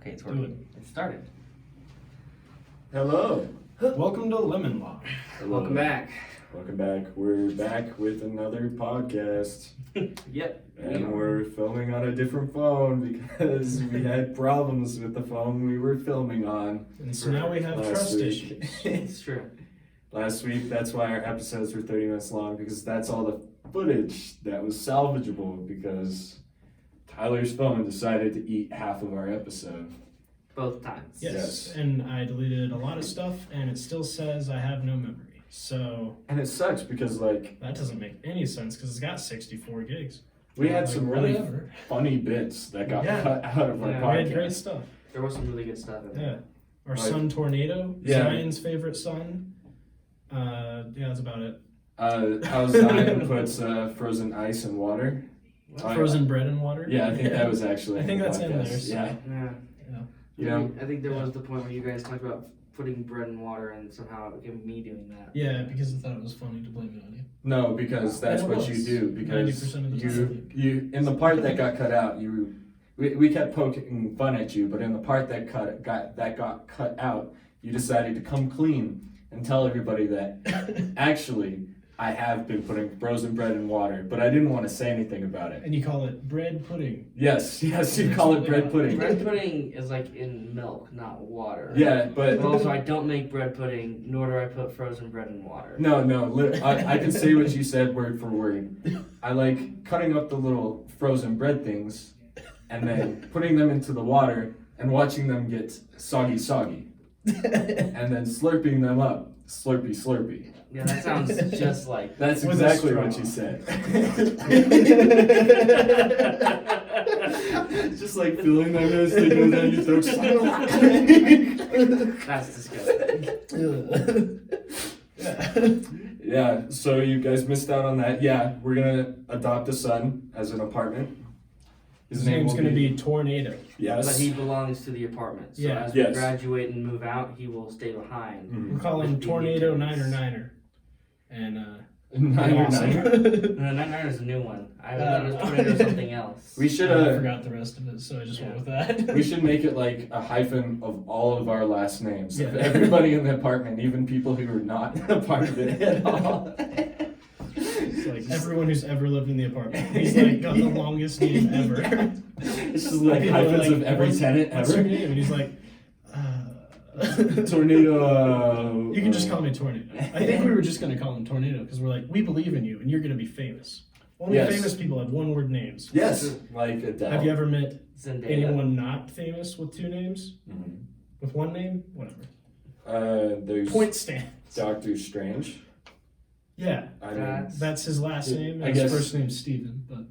Okay, it's working. It started. Hello. Welcome to Lemon Law. Hello. Welcome back. Welcome back. We're back with another podcast. Yep. And we're filming on a different phone because we had problems with the phone we were filming on. And so now we have last trust week. issues. It's true. Last week, that's why our episodes were 30 minutes long, because that's all the footage that was salvageable, because Tyler's phone decided to eat half of our episode. Both times. Yes. And I deleted a lot of stuff, and it still says I have no memory. So. And it sucks because, like, that doesn't make any sense because it's got 64 gigs. we had some really whatever. funny bits that got Yeah. cut out of our Yeah, We podcast. had great stuff. There was some really good stuff in Yeah. there. Our Like- son Tornado, Yeah. Zion's favorite son. Yeah, that's about it. How Zion puts frozen ice in water. Frozen bread and water. Yeah, I think that was actually. I think the that's in there, podcast. so- Yeah, Yeah. you know. I think there was the point where you guys talked about putting bread in water and somehow it became me doing that. Yeah, because I thought it was funny to blame it on you. No, because that's And it what you was. do. Because 90% of the time. you in the part that got cut out, we kept poking fun at you, but in the part that got cut out, you decided to come clean and tell everybody that actually I have been putting frozen bread in water, but I didn't want to say anything about it. And you call it bread pudding. Yes, you call it bread pudding. Bread pudding is like in milk, not water. Yeah, but But also, I don't make bread pudding, nor do I put frozen bread in water. no, I can say what you said word for word. I like cutting up the little frozen bread things and then putting them into the water and watching them get soggy, and then slurping them up, slurpy. Yeah, that sounds just like. That's With a exactly what straw. you said. Just like feeling that nose to go down your throat. That's disgusting. Yeah, so you guys missed out on that. Yeah, we're gonna adopt a son as an apartment. His name's will going to be Tornado. Yes. But he belongs to the apartment. So Yeah. as we Yes. graduate and move out, he will stay behind. Mm. We'll call him With Tornado BB guns. Niner. And, Niner. No, Niner is a new one. I thought it was Tornado something else. We should I forgot the rest of it, so I just went with that. we should make it like a hyphen of all of our last names. Yeah. Everybody in the apartment, even people who are not a part of it at all. It's like everyone who's ever lived in the apartment. He's like got the longest name ever. It's just like People are hyphens like, of every "What's- tenant What's your ever. name? And he's like, Tornado. You can just call me Tornado. I think we were just going to call him Tornado because we're like, we believe in you and you're going to be famous. Only Yes. famous people have one-word names. Yes, like Adele. Have you ever met Zendaya. anyone not famous with two names? Mhm. With one name? Whatever. There's Point stand. Doctor Strange. Yeah. I mean, That's his last name. I And his guess- first name's Steven. But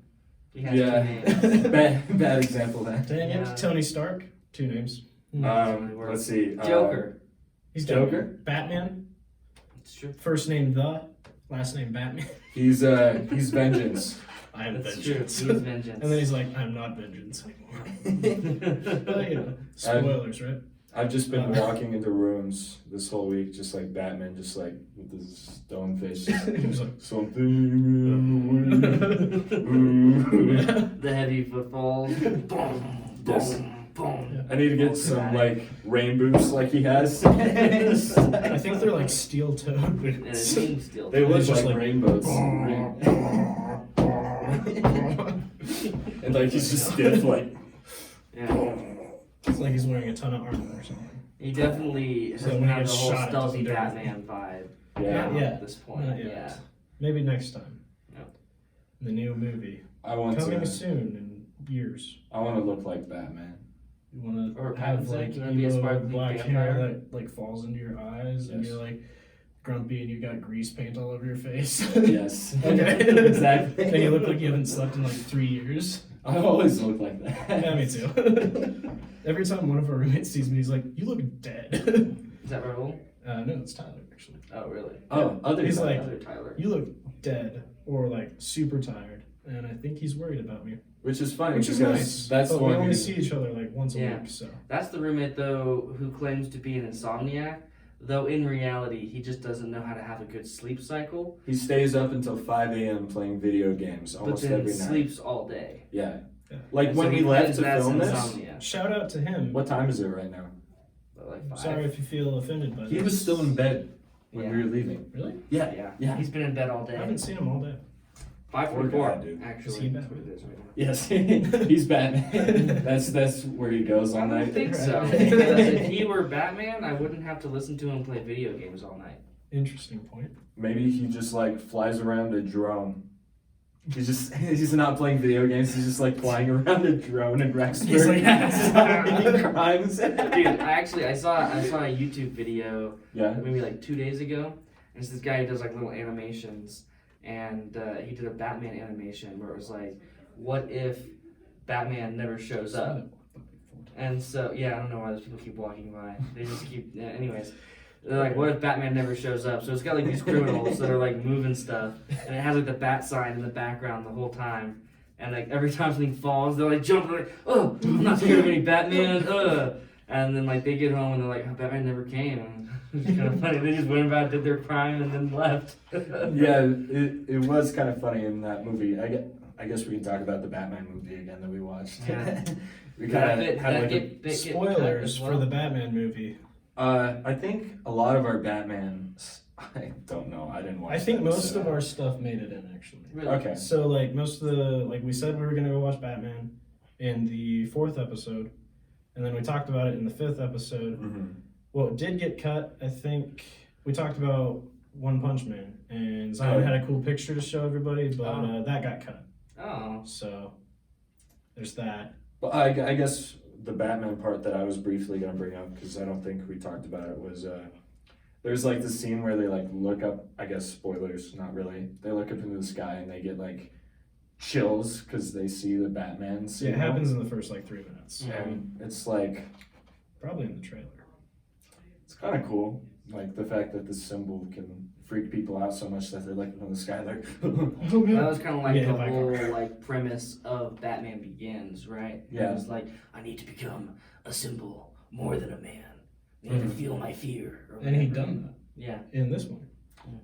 He has yeah, two names. bad example then. dang Yeah. it. Tony Stark, two names. Let's see. Joker. He's Joker? Batman, It's true. first name The, last name Batman. He's Vengeance. I am That's true. Vengeance. He's Vengeance. And then he's like, I'm not Vengeance anymore. But, you know, spoilers, right? I've just been walking into rooms this whole week, just like Batman, just like with his stone face. He was like, Something. The heavy footfalls. Boom, Yes. boom, boom. I need to get some like rain boots like he has. I think they're like steel-toed And it boots. seems still. They look It's just like like- rainbows. And like he's just stiff, like. Yeah. It's like he's wearing a ton of armor or something. He definitely So doesn't when he have the gets whole shot, it stealthy doesn't do Batman vibe. Yeah. Yeah. At this point. Not yet. Yeah. Maybe next time. Yep. The new movie. I want Coming to. soon in years. I want to look like Batman. You want Or to have Pattinson, like you wanna be a emo sparkly black vampire? hair that like falls into your eyes and Yes. you're like grumpy and you got grease paint all over your face. Yes. Okay. Exactly. And you look like you haven't slept in like 3 years. I always look like that. Yeah, me too. Every time one of our roommates sees me, he's like, "You look dead." Is that Raul? No, it's Tyler actually. Oh, really? Oh, other He's side. like- Other Tyler. You look dead or like super tired, and I think he's worried about me, Which is funny which is because nice. that's but the we one only who, see each other like once a Yeah. week, so That's the roommate, though, who claims to be an insomniac, though in reality, he just doesn't know how to have a good sleep cycle, he stays up until 5 a.m. playing video games but almost then every night. sleeps all day. Yeah. Like And when so we he left claims to that's film this. insomnia. Shout out to him. What time is it right now? Like 5. Sorry if you feel offended by He this. was still in bed when Yeah. we were leaving. Really? Yeah. Yeah. He's been in bed all I day. haven't seen him all day. 5:44, Poor guy, dude. actually. Is he That's Batman? what it is right now. Yes, he's Batman. that's where he goes all I night. don't think so. Right. Because if he were Batman, I wouldn't have to listen to him play video games all night. Interesting point. Maybe he just like flies around a drone. He's not playing video games. He's just like flying around a drone in Rexburg. He's like, solving crimes. Dude, I saw a YouTube video Yeah. maybe like 2 days ago, and it's this guy who does like little animations, and he did a Batman animation where it was like, what if Batman never shows up? And so, yeah, I don't know why those people keep walking by. They just keep, yeah, anyways. They're like, what if Batman never shows up? So it's got like these criminals that are like moving stuff, and it has like the bat sign in the background the whole time. And like every time something falls, they're like jumping, like, oh, I'm not scared of any Batman, And then like they get home and they're like, oh, Batman never came. It's kind of funny. They just went about, did their crime, and then left. Yeah, it was kind of funny in that movie. I guess we can talk about the Batman movie again that we watched. Yeah. We kind of had like Spoilers for the Batman movie. I think a lot of our Batman. I don't know. I didn't watch. I think that, most so- of our stuff made it in actually. Really? Okay. So like most of the like we said we were gonna go watch Batman in the 4th episode, and then we talked about it in the 5th episode. Mhm. Well, it did get cut. I think we talked about One Punch Man, and Zion had a cool picture to show everybody, but that got cut. Oh. So there's that. But I guess the Batman part that I was briefly gonna bring up because I don't think we talked about it was there's like the scene where they like look up. I guess spoilers, not really. They look up into the sky and they get like chills because they see the Batman. Yeah, it happens in the first like 3 minutes. And it's like Probably in the trailer. it's kind of cool. Like the fact that this symbol can freak people out so much that they're like in the sky, like. That was kind of like Yeah, the by whole car. like premise of Batman Begins, right? Yeah. It was like, I need to become a symbol more than a man. I need to feel my fear. or And he'd whatever. done that Yeah. in this one.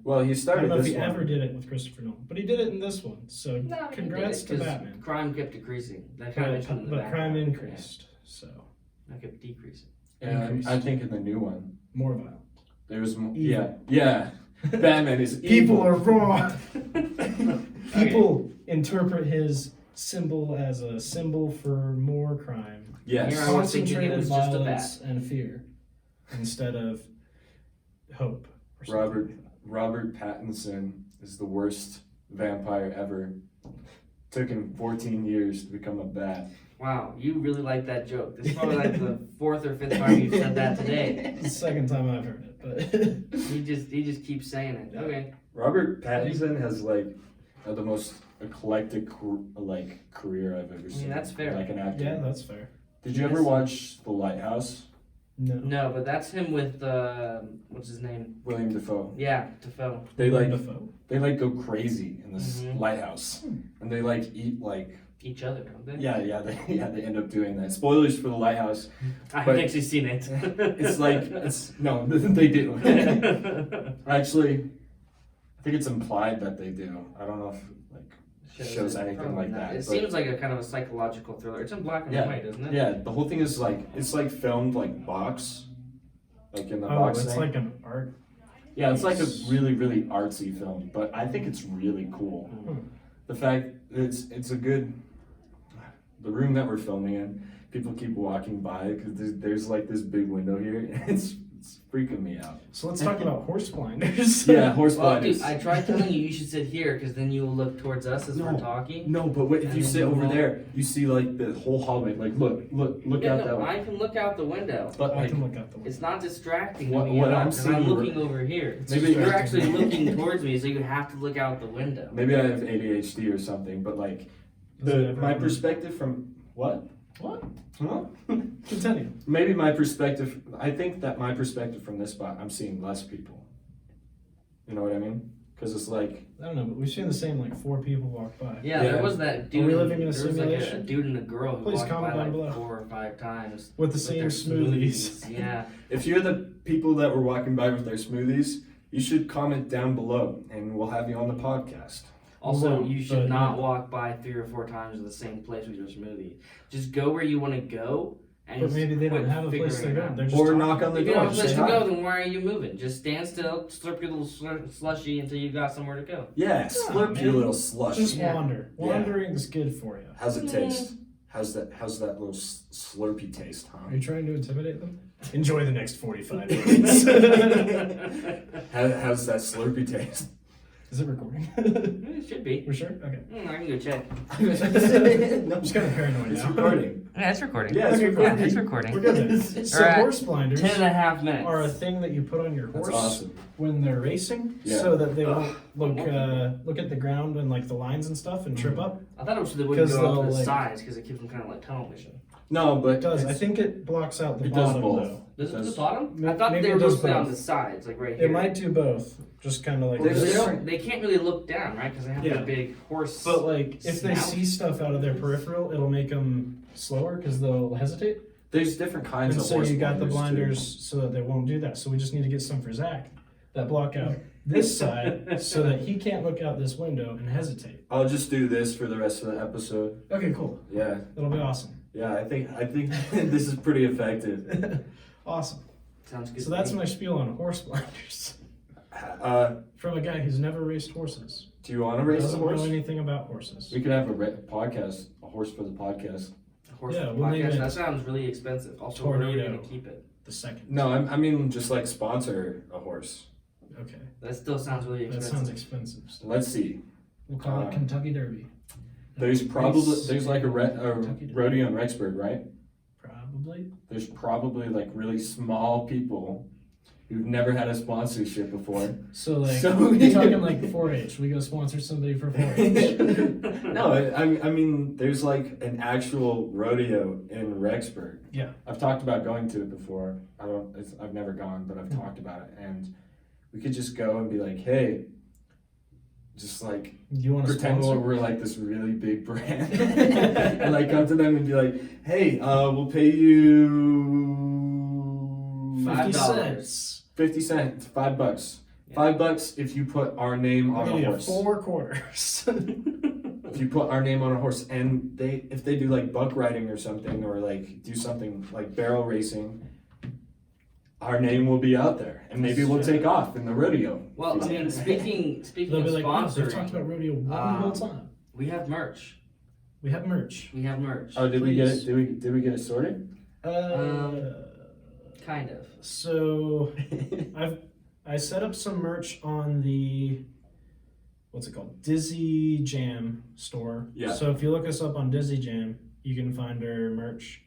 Well, he I started don't know if this he one. ever did it with Christopher Nolan, but he did it in this one. So No, he congrats did to it 'cause Batman. Crime kept decreasing. That kind of mentioned in the But crime background. increased, so Yeah. That kept decreasing. And increased. I think in the new one more violent. there was more. Evil. Yeah. Batman is People evil. are wrong. People interpret his symbol as a symbol for more crime, Yes. Here I was thinking it concentrated was just a violence, and fear, instead of hope. or something. Robert Pattinson is the worst vampire ever. Took him 14 years to become a bat. Wow, you really like that joke. This is probably like the 4th or 5th time you've said that today. It's the second time I've heard it, but He just keeps saying it. Okay. Robert Pattinson has like the most eclectic career I've ever seen. that's fair. Like an actor. yeah, that's fair. Did you ever watch The Lighthouse? No. No, but that's him with what's his name? William Dafoe. Yeah, Defoe. They like Dafoe. go crazy in this Mhm. lighthouse, and they like eat like Each other, don't they? they end up doing that. Spoilers for The Lighthouse. I've But- actually seen it. It's like no, they do. Actually, I think it's implied that they do. I don't know if like shows it. anything Probably like not. that. It but- seems like a kind of a psychological thriller. It's in black and Yeah. white, isn't it? Yeah, the whole thing is like it's like filmed like box, like in the Oh, box it's thing. like an art. Yeah, it's like a really artsy film, but I think it's really cool. Hmm. The fact it's a good. The room that we're filming in, people keep walking by because there's like this big window here, and it's freaking me out. So let's talk about horse blinders. Yeah, horse Well, blinders. dude, I tried telling you should sit here because then you'll look towards us as we're No. talking. No, but if And you then sit you over walk- there, you see like the whole hallway. Like look Yeah, out no, that way. I can look out the window. But I like can look out the window. It's not distracting What- to me what at all, I'm 'cause seeing I'm you- looking over here. Maybe You're actually looking towards me, so you have to look out the window. maybe I have ADHD or something, but like Does it ever my happen? perspective from what? What? Huh? Continue. Maybe my perspective. I think that my perspective from this spot, I'm seeing less people. You know what I mean? Because it's like I don't know, but we've seen the same like 4 people walk by. Yeah, Yeah. there was that dude. we living in a there was like a simulation? dude and a girl who Please walked comment by down like below. 4 or 5 times With the with same their smoothies. Yeah. if you're the people that were walking by with their smoothies, you should comment down below, and we'll have you on the podcast. Also, won't, you should but not yeah. walk by 3 or 4 times the same place with your smoothie. Just go where you want to go. And But maybe they don't quit have a place to figuring it go. out. They're just Or talking. knock on the If you door. don't have a Say place to hi. go, then why are you moving? Just stand still, slurp your little slushy until you got somewhere to go. Yeah, slurp man. your little slush. Just Yeah. wander. Yeah. Wandering's good for you. How's it taste? How's that little slurpy taste, huh? Are you trying to intimidate them? Enjoy the next 45 minutes. How's that slurpy taste? Is it recording? It should be. We're sure? Okay. I can go check. I'm just kind of paranoid It's now. recording. Yeah, it's recording. Yeah, it's Okay, recording. It's recording. We're good then. So All right. horse blinders 10.5 minutes. are a thing that you put on your That's horse awesome. when they're racing, Yeah. so that they won't look at the ground and like the lines and stuff and trip up. I thought it was so they wouldn't 'Cause go off to they'll, the like- sides because it keeps them kind of like tunnel vision. No, but It does. I it's- think it blocks out the It does bottom both. though. Does it Does- the bottom? Ma- I thought maybe they were it does mostly on both. the sides, like right here. It might do both. Just kind of like There's They, this. different- they can't really look down, right? Because they have Yeah. the big horse. But like, if they Snout? see stuff out of their peripheral, it'll make them slower because they'll hesitate. there's different kinds And of so horse you got the blinders, blinders so that they won't do that. So we just need to get some for Zach that block out this side so that he can't look out this window and hesitate. too. I'll just do this for the rest of the episode. Okay, cool. Yeah, That'll be awesome. yeah. I think this is pretty effective. Awesome. Sounds good. So to that's me. my spiel on horse blinders Uh, from a guy who's never raced horses. do you want to race a Doesn't horse? know anything about horses. We could have a podcast, a horse for the podcast. Horse Yeah, we'll name podcast. it That sounds really expensive. Also, where are we Tornado. gonna keep it? The second. No, I mean just like sponsor a horse. Okay. That still sounds really That expensive. sounds expensive. Let's see. We'll call it Kentucky Derby. There's probably Race there's like a Kentucky Derby. rodeo in Rexburg, right? Probably. There's probably like really small people who've never had a sponsorship before. So like, So- you're talking like 4-H. We go sponsor somebody for 4-H. No, I mean there's like an actual rodeo in Rexburg. Yeah. I've talked about going to it before. I've never gone, but I've talked about it, and we could just go and be like, hey, just like You want to pretend sponsor? we're like this really big brand, and like come to them and be like, hey, we'll pay you 50 $5. cents. 50 cents, $5. Yeah. $5 if you put our name on I'll a give you horse. 4 quarters. If you put our name on a horse, and if they do like buck riding or something, or like do something like barrel racing, our name will be out there, and maybe we'll take off in the rodeo. Well, I mean, speaking They'll of be like, wow, they've talked sponsoring, about rodeo one whole time. we have merch. We have merch. We have merch. Oh, did we get Please. it? Did we get it sorted? Kind of. So I set up some merch on the what's it called? Dizzy Jam store. Yeah. So if you look us up on Dizzy Jam, you can find our merch.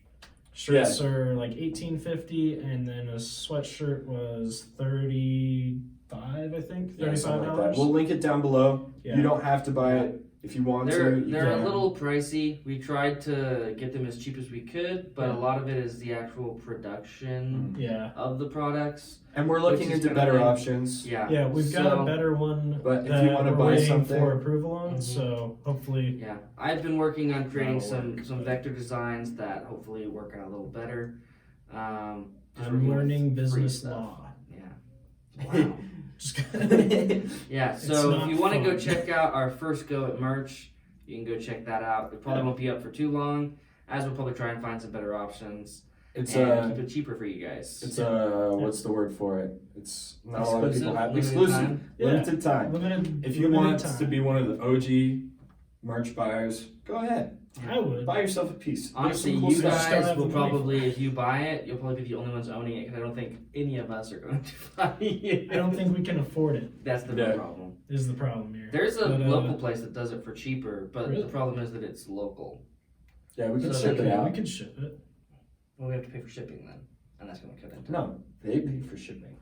Shirts are like $18.50, and then a sweatshirt was $35, I think. Yeah, something like $35. that. We'll link it down below. Yeah. You don't have to buy it if you want They're to. you they're a can. little pricey. We tried to get them as cheap as we could, but a lot of it is the actual production Yeah. of the products. And we're looking Which is into kinda better like- options. Yeah. Yeah, we've got So- a better one But if that you wanna we're buy waiting something- for approval on, Mhm. so hopefully Yeah, I've been working on creating That'll work, some but- vector designs that hopefully work out a little better. Just I'm working with learning free business stuff. law. Yeah. Wow. Just Yeah. It's So not if you want to go fun. check out our first go at merch, you can go check that out. It probably Yeah. won't be up for too long, as we'll probably try and find some better options It's and keep it cheaper for you guys. It's what's the word for it? It's not a lot of people have limited exclusive, time. Yeah. limited time. limited. If you limited want time. to be one of the OG merch buyers, go ahead. I would. Buy yourself a piece. There's Honestly, some cool you stuff. Just don't guys have will the money. probably, if you buy it, you'll probably be the only ones owning it because I don't think any of us are going to buy it. I don't think we can afford it. That's the Yeah. problem. Is the problem here? There's a But, local place that does it for cheaper, but Really? the problem is that it's local. Yeah, we can So ship it Okay, out. we could ship it. Well, we have to pay for shipping then, and that's going to cut into it. No, they pay for shipping.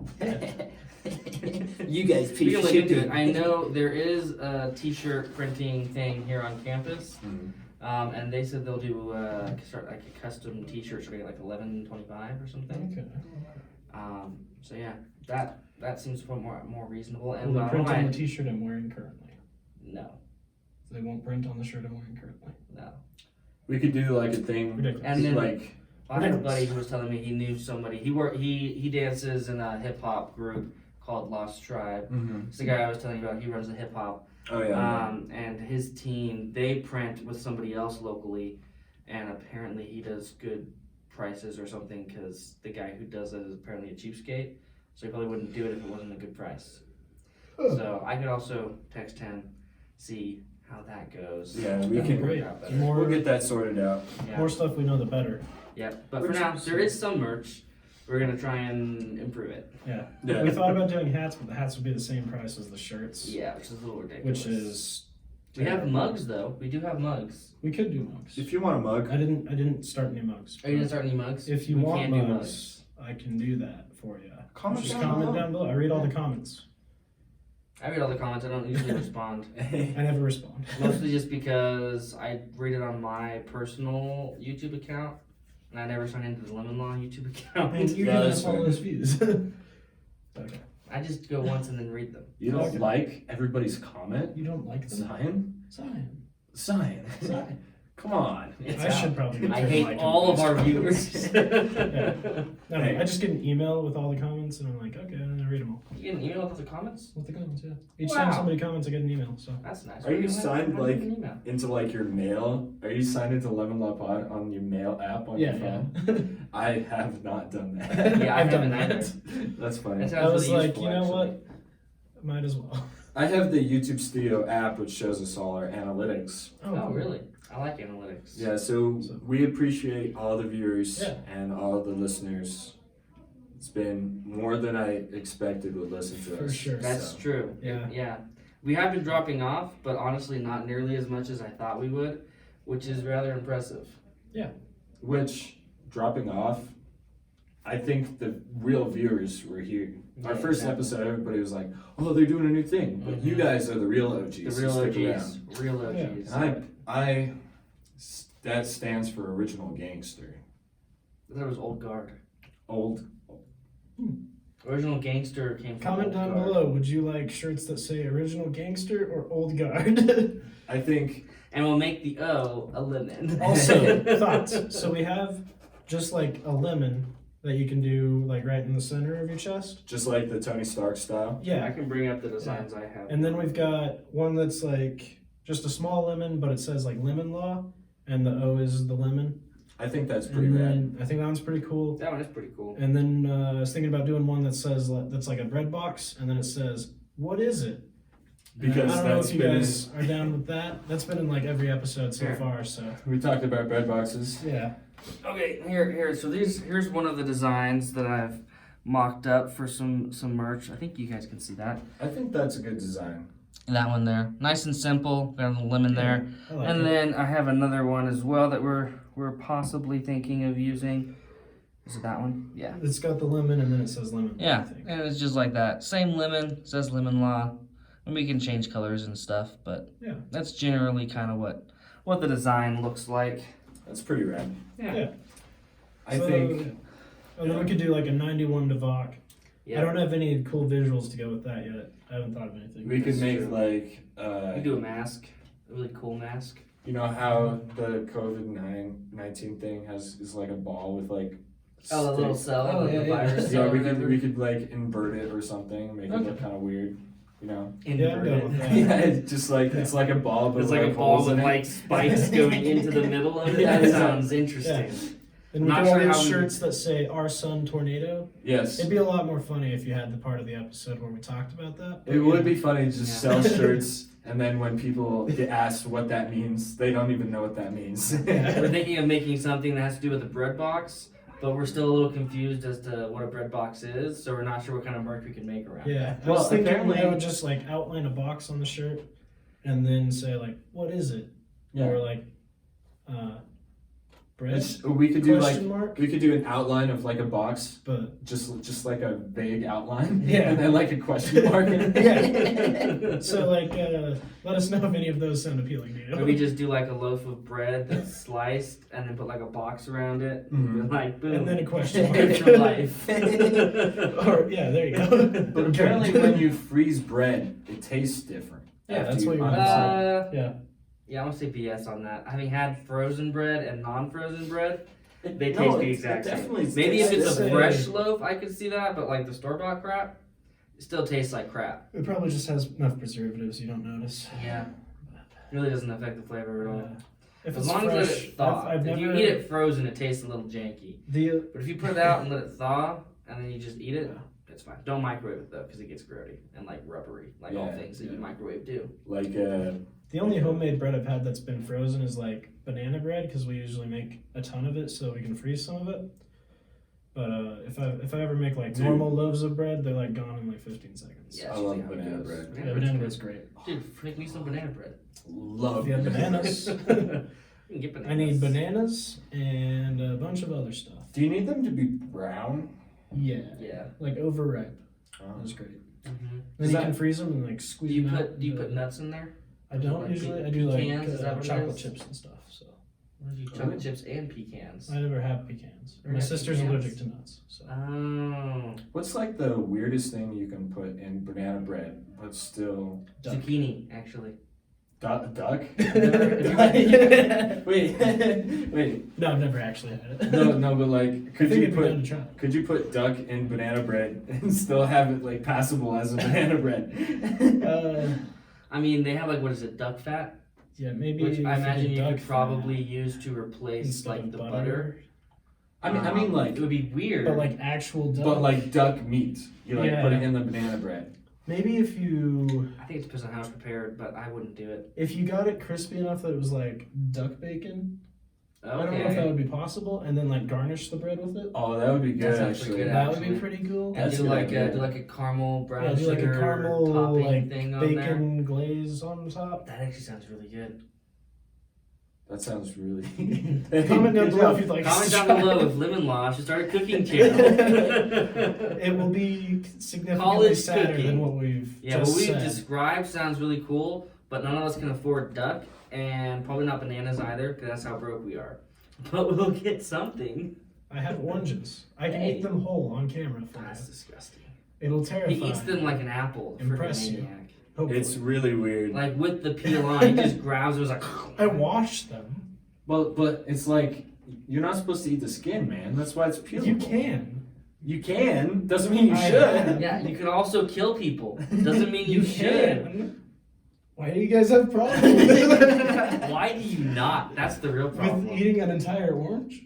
You guys We can look into it. I know there is a t-shirt printing thing here on campus, and they said they'll do start like a custom t-shirt starting at like $11.25 or something. Okay. So yeah, that seems more reasonable. Will And they print on my, the T-shirt I'm wearing currently? no, They won't print on the shirt I'm wearing currently. no. We could do like a thing, Ridiculous. And then- like I had a buddy who was telling me he knew somebody. He dances in a hip hop group called Lost Tribe. It's the guy I was telling you about. He runs the hip hop. Oh yeah. And his team, they print with somebody else locally, and apparently he does good prices or something because the guy who does it is apparently a cheapskate, so he probably wouldn't do it if it wasn't a good price. So I could also text him, see how that goes. Yeah, we can. Great. We'll get that sorted out. Yeah. More stuff we know, the better. Yeah, but for now, there is some merch. We're gonna try and improve it. Yeah. Yeah. We thought about doing hats, but the hats would be the same price as the shirts. Yeah, which is a little ridiculous. Which is. We have mugs though. We do have mugs. We could do mugs. If you want a mug, I didn't start any mugs. Are you gonna start any mugs? If you We want can do mugs, I can do that for you. comment Just down comment below. down below. I read all the comments. I read all the comments. I don't usually respond. I never respond. Mostly just because I read it on my personal YouTube account, and I never sign into the Lemon Law YouTube account. And you Yeah, can that's have all fair. those views. Okay. I just go once and then read them. You don't Okay. like everybody's comment? You don't like them? Sign? Sign. Sign. Come on. It's I out. should probably get I to hate like all of our everybody's viewers. comments. No, Hey. I just get an email with all the comments, and I'm like, okay, and I read them all. You get an email with the comments? With the comments, yeah. Each Wow. time somebody comments, I get an email. So That's nice. Are you Why signed, do I like- get an email? Into like your mail? Are you signed into Lemon Law Pod on your mail app on your phone? I have not done that. Yeah, I I've done haven't that. either. That's funny. That I sounds was really like, useful, you know actually. what? Might as well. I have the YouTube Studio app, which shows us all our analytics. Oh, cool. really? I like analytics. Yeah, so we appreciate all the viewers Yeah. and all the listeners. It's been more than I expected would listen to For us. sure. That's So, true. Yeah. Yeah. We have been dropping off, but honestly not nearly as much as I thought we would, which is rather impressive. which, dropping off, I think the real viewers were here. Our Yeah, first exactly. episode, everybody was like, oh, they're doing a new thing. But you Mhm. guys are the real OGs. The so real stick OGs. around. Real OGs. And that stands for original gangster. That was Old Guard. Old. Original Gangster came from Comment Old down Guard. below. Would you like shirts that say original gangster or old guard? I think, And we'll make the O a lemon. Also, thoughts. So we have just like a lemon that you can do like right in the center of your chest. just like the Tony Stark style. I Yeah. can bring up the designs I have. And then we've got one that's like just a small lemon, but it says like lemon law, and the O is the lemon. I think that's pretty And rad. then I think that one's pretty cool. That one is pretty cool. And then I was thinking about doing one that says that's like a bread box, and then it says, "What is it?" Because I don't know that's if you been guys are down with that. That's been in like every episode so Sure. far. So we talked about bread boxes. yeah. Okay, here. So here's one of the designs that I've mocked up for some merch. I think you guys can see that. I think that's a good design. That one there, nice and simple. Got a little lemon there. I like And it. then I have another one as well that we're possibly thinking of using. Is it that one? Yeah. It's got the lemon, and then it says lemon. I Yeah, think. and it's just like that. Same lemon, says lemon law. And we can change colors and stuff, but Yeah. that's generally kind of what the design looks like. That's pretty rad. Yeah. I So, think. yeah. And then we could do like a 91 Devok. Yeah. I don't have any cool visuals to go with that yet. I haven't thought of anything. We could That's make true. like, We could do a mask, a really cool mask. you know how the COVID-19 thing is like a ball with like. Oh, the little sticks? cell, Oh, the yeah, yeah. virus Yeah, cell. we or could whatever. we could like invert it or something, make it Okay. look kind of weird, you know. Yeah, I'm Invert down it. with that. Yeah, it's just like it's like a ball, but It's with, like a ball holes with in it. like spikes going into the middle of it. Yeah. That sounds interesting. And we Not could sure have how we- shirts that say "Our Son Tornado." Yes, It'd be a lot more funny if you had the part of the episode where we talked about that. it would be funny to just Yeah. sell shirts, and then when people get asked what that means, they don't even know what that means. We're thinking of making something that has to do with a bread box, but we're still a little confused as to what a bread box is, so we're not sure what kind of merch we can make around. Yeah, I Well, was thinking apparently- I would just like outline a box on the shirt, and then say like, "What is it?" Or like, bread? We could do Question like mark. we could do an outline of like a box, But just like a vague outline, Yeah. and then like a question mark. in it. yeah. So like, let us know if any of those sound appealing to Or we you. just do like a loaf of bread that's sliced and then put like a box around it. Mhm. And like boom. And then a question Good mark. for life. Or yeah, there you go. But apparently, when you freeze bread, it tastes different. Yeah, after that's you what you're unfreeze it. Yeah. Yeah, I'm gonna say BS on that. Having had frozen bread and non-frozen bread, they No, taste the it exact same. definitely Maybe if tastes it's a different. fresh loaf, I could see that, but like the store-bought crap, It still tastes like crap. It probably just has enough preservatives you don't notice. Yeah. It really doesn't affect the flavor at all. If As it's long fresh, as let it thaw. I've If you never eat it frozen, it tastes a little janky. But if you put it out and let it thaw, and then you just eat it, it's fine. Don't microwave it though, because it gets grody and like rubbery, like all things that you microwave do. Like the only homemade bread I've had that's been frozen is like banana bread, because we usually make a ton of it so we can freeze some of it. But if I ever make like normal loaves of bread, they're like gone in like 15 seconds. Yeah, I love banana bread. Yeah, banana bread's great. Dude, make me some banana bread. love Yeah, bananas. You can get bananas. I need bananas and a bunch of other stuff. Do you need them to be brown? Yeah. Yeah. Like overripe. Oh. That's great. Mm-hmm. Then you can freeze them and like Do squeeze you them out. put nuts in there? I don't like usually. I do like pecans? Is that what it chocolate is? chips and stuff. So What do you chocolate chips and pecans? I never have pecans. Never My have sister's pecans? allergic to nuts. So Oh, What's like the weirdest thing you can put in banana bread, but still duck. zucchini actually. duck? Never- Wait, wait. No, I've never actually had it. No, but like, I could think you it'd be down put to try. could you put duck in banana bread and still have it like passable as a banana bread? Uh, I mean, they have like what is it, duck fat, yeah, maybe. which I if imagine did you duck could probably use to replace instead like of the butter. I mean, like, it would be weird. but like actual duck. but like duck meat. You like put it Yeah. in the banana bread. Maybe if you I think it depends on how it's prepared, but I wouldn't do it. got it crispy enough that it was like duck bacon. Okay. I don't know if that would be possible, and then like garnish the bread with it. Oh, that would be good That's actually actually. good. That would be actually. pretty cool. And That's do a good like idea. do like a caramel brown Yeah, do like a sugar caramel topping like thing on there. bacon glaze on top. That actually sounds really good. That sounds really. Comment down Good below job. if you'd like. Comment us to down try below it. if Lemon Law should start a cooking channel. It will be significantly College sadder cooking. than what we've Yeah, just what we've said. described sounds really cool, but none of us can afford duck, and probably not bananas either, because that's how broke we are. But we'll get something. I have oranges. I can Hey. eat them whole on camera for That's you. disgusting. It'll terrify. He eats them like an apple. Impress Freaking you. maniac. Hopefully. It's really weird. Like with the peel on, he just grabs it, was like. I washed them. Well, but it's like you're not supposed to eat the skin, man. That's why it's peelable. You can. You can. Doesn't mean you I should. have. Yeah, you can also kill people. Doesn't mean you should. can. Why do you guys have problems with Why do you not? That's the real problem. eating an entire orange?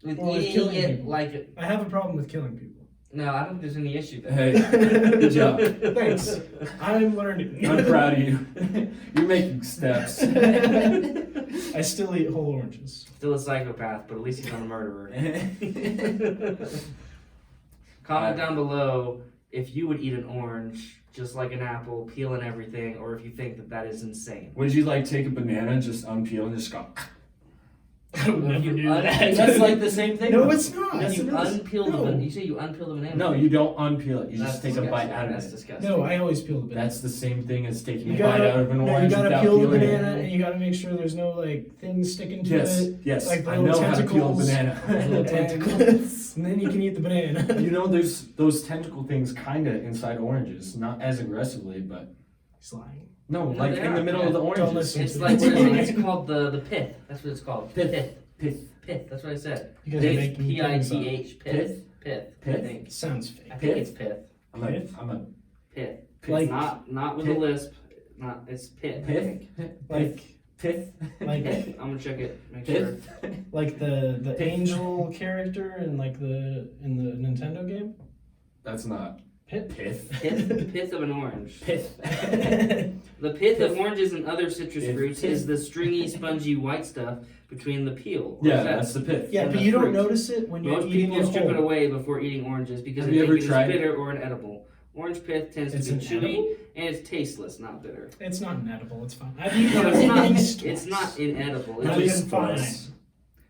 With or with eating killing it people? like. I have a problem with killing people. No, I don't think there's any issue there. Hey, good job. Thanks. I'm learning. I'm proud of you. You're making steps. I still eat whole oranges. Still a psychopath, but at least he's not a murderer. Comment down below if you would eat an orange just like an apple, peel and everything, or if you think that that is insane. Would you like take a banana, just unpeel and just go? I would never You do that. That's like the same thing. No, it's not. Yes, You it is. unpeel the No. banana. You say you unpeel the banana. No, you don't unpeel it. You That's just take a bite disgusting. out of That's it. disgusting. No, I always peel the banana. That's the same thing as taking You a bite gotta, out of an no, you orange gotta without peel the peeling banana, it. and you gotta make sure there's no like things sticking to Yes, it. yes. Like the I little know how to peel a tentacles. banana. Little tentacles. And then you can eat the banana. You know, there's those tentacle things kind of inside oranges, not as aggressively, but He's lying. no, No, like they in the are, middle yeah. of the Don't oranges. listen. It's like what is it? It's called the pith. That's what it's called. Pith. Pith. That's what I said. You guys are Pith. making things up. P-I-T-H. Pith. Pith. I Pith? think. Sounds fake. I think Pith? it's pith. I'm a Pith? Pith. Like- Not with Pith? a lisp. Not. It's pith. I think. Like Pith. like Pith. I'm gonna check it. Make sure. Pith. like the Pith. angel character in like in the Nintendo game. That's not Pith. pith. Pith of an orange. Pith. The pith of oranges and other citrus Pith. fruits is the stringy, spongy white stuff between the peel. What Yeah, is that? that's the pith. Yeah, And but the you don't fruit. notice it when you're Most eating people it strip it whole. away before eating oranges because Have they you think ever it is tried it? bitter or inedible. Orange pith tends It's to be an chewy edible? and it's tasteless, not bitter. It's not inedible. It's fine. I've eaten No, it it's at not. least It's twice. not inedible. It's Not just, even fine. twice.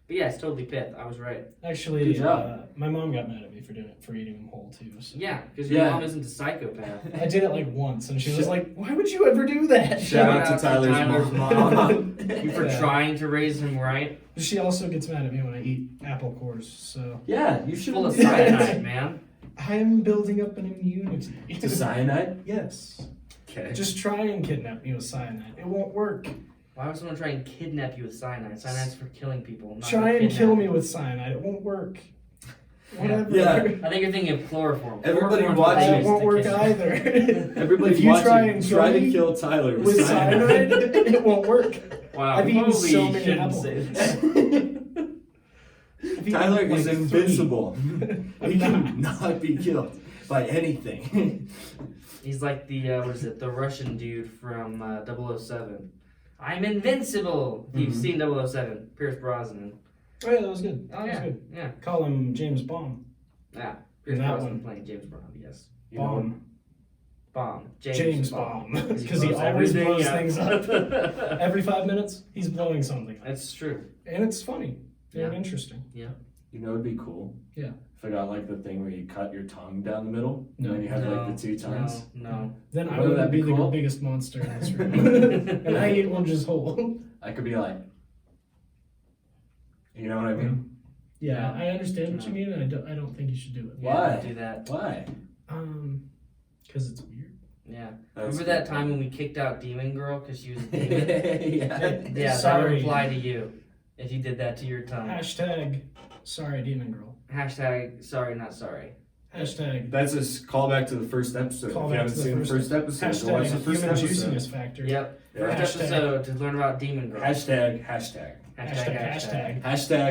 but yeah, it's totally pith. I was right. Actually, Good job. my mom got mad at me for eating them whole too. So. Yeah, because your Yeah. mom isn't a psychopath. I did it like once, and she was like, "Why would you ever do that?" Shout out to Tyler's mom. You for Yeah. trying to raise him right. She also gets mad at me when I eat apple cores. So Yeah, you should Full of do that. cyanide, man. I'm building up an immunity. To cyanide? Yes. Okay. Just try and kidnap me with cyanide. It won't work. Why would someone try and kidnap you with cyanide? Cyanide is for killing people. Not Try for and kill me kidnapping. with cyanide. It won't work. Whatever. Yeah. I think you're thinking of chloroform. Everybody Chloroform's watch what they it. It use won't to work kill. either. Everybody If you watching, try and try kill to me kill Tyler with With cyanide. cyanide, it won't work. Wow, I've eaten probably so many shouldn't apples. say that. I've eaten, Tyler is like, invincible. I'm He not. cannot be killed by anything. He's like the what is it? The Russian dude from 007. I'm invincible. If you've seen 007, Pierce Brosnan. Oh yeah, that was good. Oh That was yeah, good. yeah, Call him James Bond. yeah. Pierce That Brosnan one. playing James Bond. Yes, You know, Bomb. Bomb. James Bomb. Bomb. Because he always everything blows up. things up. Every 5 minutes, he's blowing something up. That's true. And it's funny and Yeah. interesting. you know it'd be cool? Yeah. If I got like the thing where you cut your tongue down the middle, No. and then you have No, like the two tongues. No. Then I Wouldn't would that be be the cool? biggest monster in this room. And I eat one just whole. I could be like, you know what I mean? Yeah, I understand what No. you mean, and I don't think you should do it. Yeah, Why? don't do that. Why? Because it's weird. Yeah. That's Remember that good. time when we kicked out Demon Girl because she was a demon? Yeah. Yeah, that Sorry. would apply to you if you did that to your tongue. Hashtag sorry, demon girl. Hashtag sorry, not sorry. Hashtag That's a callback to the first episode. Call if you back haven't to the seen the first first episode, go watch the hashtag first human episode. juiciness factor. Yep. Yeah. First episode to learn about Demon Girl. Hashtag. Hashtag.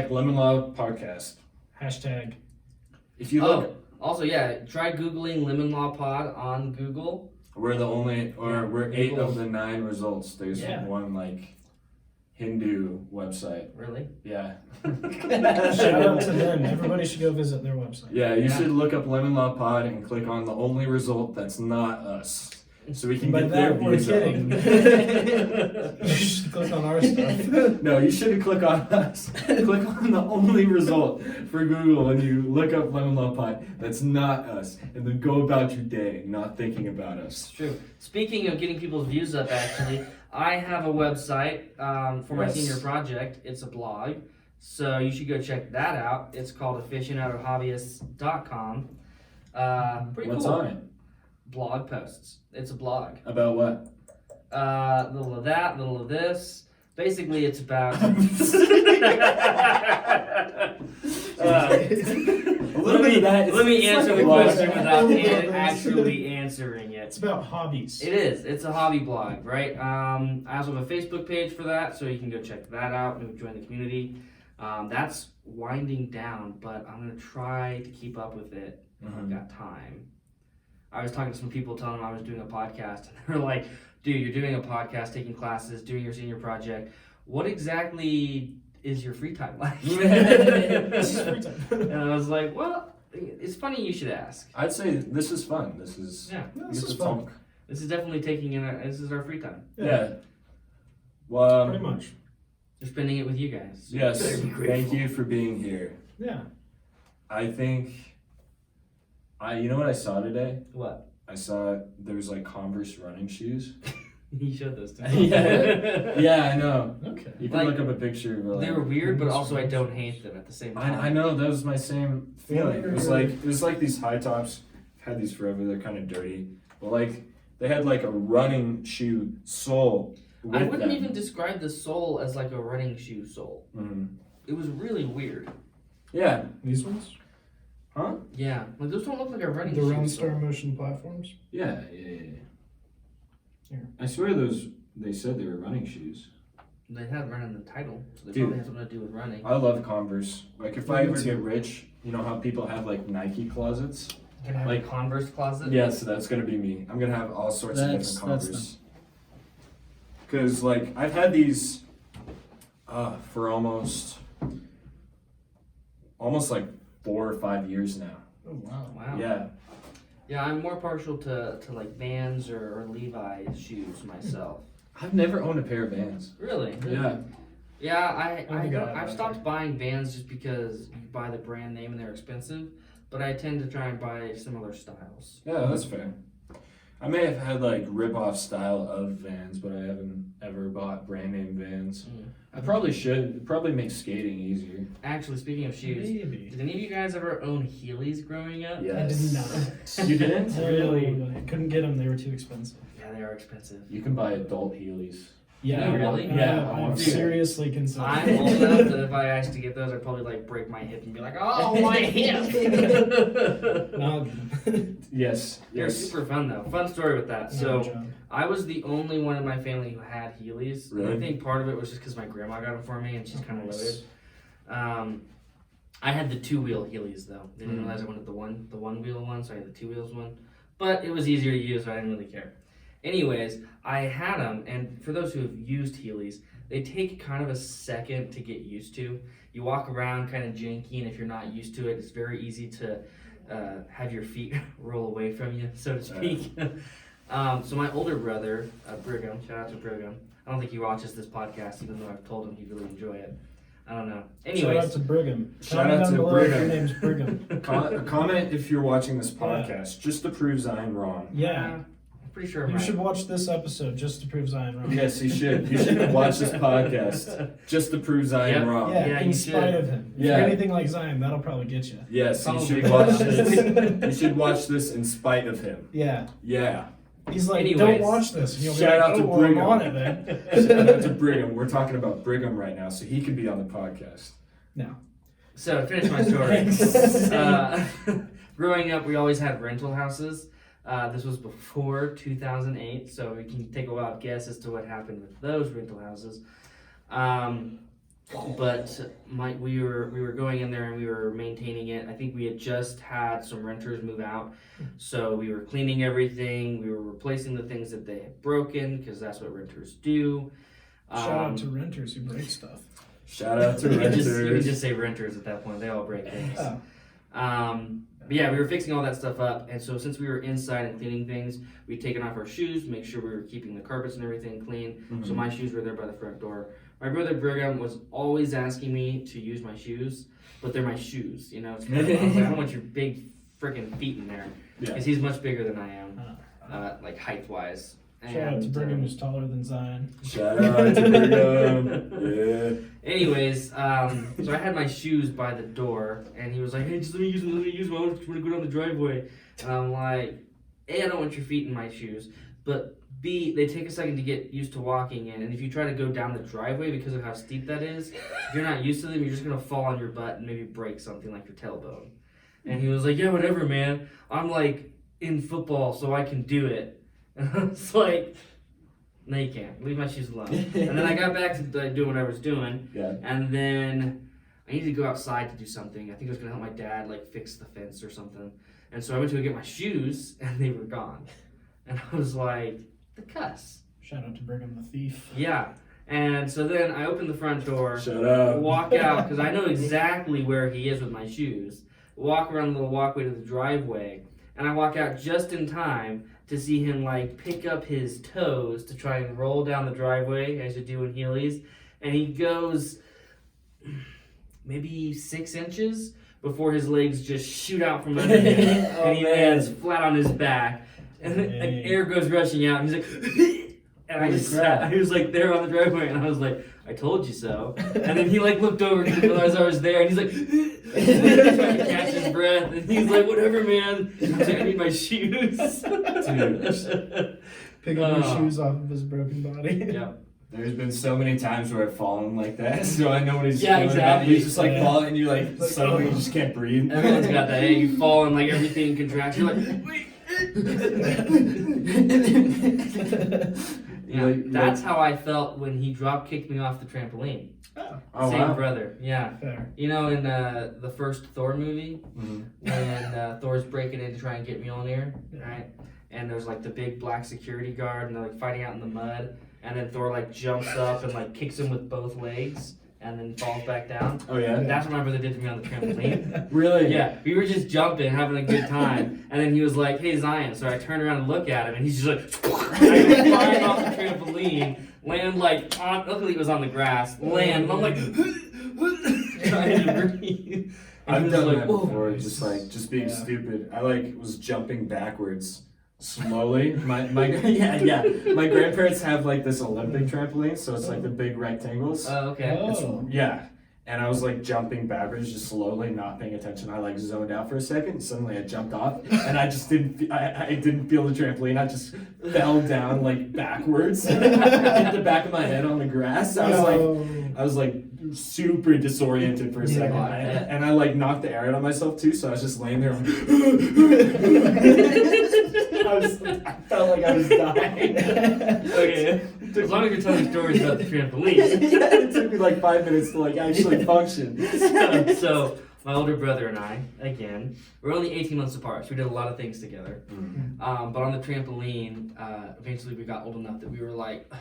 Lemon Law Podcast. Hashtag. If you look, Also, yeah, try Googling Lemon Law Pod on Google. we're the only, or Yeah. we're 8 Google. of the 9 results. There's Yeah. one like Hindu website. Really? Yeah. Shout out to them. Everybody should go visit their website. Yeah, you Yeah. should look up Lemon Law Pod and click on the only result that's not us. So we can By get their that, we're views kidding. up. You should click on our stuff. No, you shouldn't click on us. Click on the only result for Google when you look up Lemon Law Pod. That's not us. And then go about your day, not thinking about us. It's true. Speaking of getting people's views up, actually, I have a website for my Yes. senior project. It's a blog. So you should go check that out. It's called aficionadohobbyists.com. Pretty What's cool. on it? Blog posts. It's a blog. About what? Little of that, little of this. Basically, it's about. A little bit of that. Let me It's answer like the a blog. question without blog. actually answering it. It's about hobbies. It is. It's a hobby blog, right? I also have a Facebook page for that, so you can go check that out and join the community. That's winding down, but I'm gonna try to keep up with it if I've got time. I was talking to some people telling them I was doing a podcast, and they're like, dude, you're doing a podcast, taking classes, doing your senior project. What exactly is your free time like? This is free time. And I was like, well, it's funny you should ask. I'd say this is fun. This is. Yeah, we This get is to fun. talk. this is definitely taking in this is our free time. Yeah. Well, Pretty much. We're spending it with you guys. yes. Better be Thank grateful. you for being here. Yeah. I think. You know what I saw today? What? I saw there was like Converse running shoes. He showed those to me. Yeah, I know. Okay. You can Like, look up a picture of like. They were weird, but also I don't hate them at the same time. I know that was my same feeling. It was like these high tops. I've had these forever. They're kind of dirty, but like they had like a running shoe sole. With I wouldn't them. even describe the sole as like a running shoe sole. Mhm. It was really weird. Yeah. These ones? Huh? Yeah, like those don't look like a running The shoe Runstar sole. Motion platforms? Yeah. Here. I swear those. They said they were running shoes. They had run in the title, so they Dude. probably have something to do with running. I love Converse. Like if Yeah, I me ever too. get rich, you know how people have like Nike closets. Can I have Like- a Converse closet? Yeah, so that's gonna be me. I'm gonna have all sorts of That's- different that's Converse. Cause like I've had these for almost like 4 or 5 years now. Oh, wow. Wow. Yeah. Yeah, I'm more partial to like Vans or Levi's shoes myself. I've never owned a pair of Vans. Really? Yeah. Yeah, Oh my God, I've okay. stopped buying Vans just because you buy the brand name and they're expensive, but I tend to try and buy similar styles. Yeah, that's fair. I may have had like rip-off style of Vans, but I haven't ever bought brand name Vans. Mm. I probably should. It'd probably make skating easier. Actually, speaking of shoes, Maybe. did any of you guys ever own Heelys growing up? Yeah. I did not. You didn't? Really? I couldn't get them. They were too expensive. Yeah, they are expensive. You can buy adult Heelys. Yeah, Really? Yeah, I'm dude. seriously considering. I'm old enough that if I asked to get those, I'd probably like break my hip and be like, "Oh, my hip!" No, Yes. They're Yes. super fun though. Fun story with that. good So job. I was the only one in my family who had Heelys. And I Really? think part of it was just because my grandma got them for me, and she's kind of Nice. loaded. I had the 2-wheel Heelys though. They didn't Mm. realize I wanted the one wheel one, so I had the 2 wheels one. But it was easier to use, so I didn't really care. Anyways, I had them, and for those who have used Heelys, they take kind of a second to get used to. You walk around kind of janky, and if you're not used to it, it's very easy to have your feet roll away from you, so to speak. So my older brother, Brigham, shout out to Brigham. I don't think he watches this podcast, even though I've told him he'd really enjoy it. I don't know. Shout out Anyways, to Brigham. Shout Comment out down to below if Brigham. your name's Brigham. Comment if you're watching this podcast, just to prove Zion wrong. Yeah, I'm pretty sure. you should watch this episode just to prove Zion wrong. Yes, you should. You should watch this podcast just to prove Zion Yep. wrong. Yeah, Yeah, in you spite should. of him. If Yeah. you're anything like Zion, that'll probably get you. Yes, you Probably. should watch this. You should watch this in spite of him. Yeah. Yeah. He's like, Anyways, don't watch this. And you'll be shout like, out to oh, well, I'm Brigham. on it then. Shout out to Brigham. We're talking about Brigham right now, so he could be on the podcast. No. So to finish my story. Growing up, we always had rental houses. This was before 2008, so we can take a wild guess as to what happened with those rental houses. But we were going in there and we were maintaining it. I think we had just had some renters move out, so we were cleaning everything. We were replacing the things that they had broken because that's what renters do. Shout out to renters who break stuff. Shout out to you can renters. just say renters at that point. They all break things. Oh. But yeah, we were fixing all that stuff up, and so since we were inside and cleaning things, we'd taken off our shoes, make sure we were keeping the carpets and everything clean. So my shoes were there by the front door. My brother Brigham was always asking me to use my shoes, but they're my shoes, you know. It's kind of, I was like, I don't want your big freaking feet in there, Yeah. because he's much bigger than I am, like height wise. Shout out to Brigham, who's taller than Zion. Shout out to Brigham. Yeah. Anyways, so I had my shoes by the door, and he was like, "Hey, just let me use them. I want to go down the driveway." And I'm like, "A, I don't want your feet in my shoes, but B, they take a second to get used to walking in, and if you try to go down the driveway because of how steep that is, if you're not used to them, you're just gonna fall on your butt and maybe break something like your tailbone." And he was like, "Yeah, whatever, man. I'm like in football, so I can do it." And I was like, "No, you can't. Leave my shoes alone." And then I got back to doing what I was doing. Yeah. And then I needed to go outside to do something. I think I was gonna help my dad like fix the fence or something. And so I went to go get my shoes, and they were gone. And I was like, "The cuss." Shout out to Brigham the thief. Yeah. And so then I opened the front door, Shut up. walk out because I know exactly where he is with my shoes. Walk around the little walkway to the driveway, and I walk out just in time to see him like pick up his toes to try and roll down the driveway as you do in Heelys, and he goes maybe 6 inches before his legs just shoot out from under him, and he lands flat on his back, and Dang. air goes rushing out, and he's like. And I Holy just crap. sat, he was like there on the driveway, and I was like, "I told you so." And then he like looked over and realized I was there, and he's like, trying to catch his breath, and he's like, "Whatever, man." I was like, "I need my shoes." Dude. Pick up your shoes off of his broken body. Yeah. There's been so many times where I've fallen like that, so I know what he's Yeah, feeling about. exactly. You just like Yeah. fall and you like suddenly you just can't breathe. Everyone's got that. Hey, you fall and like everything contracts. You're like, "Wait." Yeah, Like- that's how I felt when he drop kicked me off the trampoline. Oh, Same wow. brother. Yeah. Fair. You know, in the first Thor movie, Mhm. when Thor's breaking in to try and get Mjolnir, right? And there's like the big black security guard, and they're like fighting out in the mud, and then Thor like jumps up and like kicks him with both legs, and then falls back down. Oh yeah. That's what my brother did to me on the trampoline. Really? Yeah, we were just jumping, having a good time, and then he was like, "Hey Zion," so I turned around and look at him, and he's just like, I go flying off the trampoline, land like on. Luckily it was on the grass. Land, and I'm like trying to breathe. And I've he was done like, that "Whoa." before, just being Yeah. stupid. I like was jumping backwards slowly. My yeah. My grandparents have like this Olympic trampoline, so it's like the big rectangles. Oh, okay. Oh. Yeah. and I was like jumping backwards, just slowly, not paying attention. I like zoned out for a second. Suddenly, I jumped off, and I just didn't. I didn't feel the trampoline. I just fell down like backwards, hit the back of my head on the grass. I was like super disoriented for a second, and I like knocked the air out of myself too. So I was just laying there. Like, I felt like I was dying. Okay. As long as you're telling stories about the trampoline. Yeah, it took me like 5 minutes to like actually function. So my older brother and I, again, we're only 18 months apart, so we did a lot of things together. But on the trampoline, eventually we got old enough that we were like,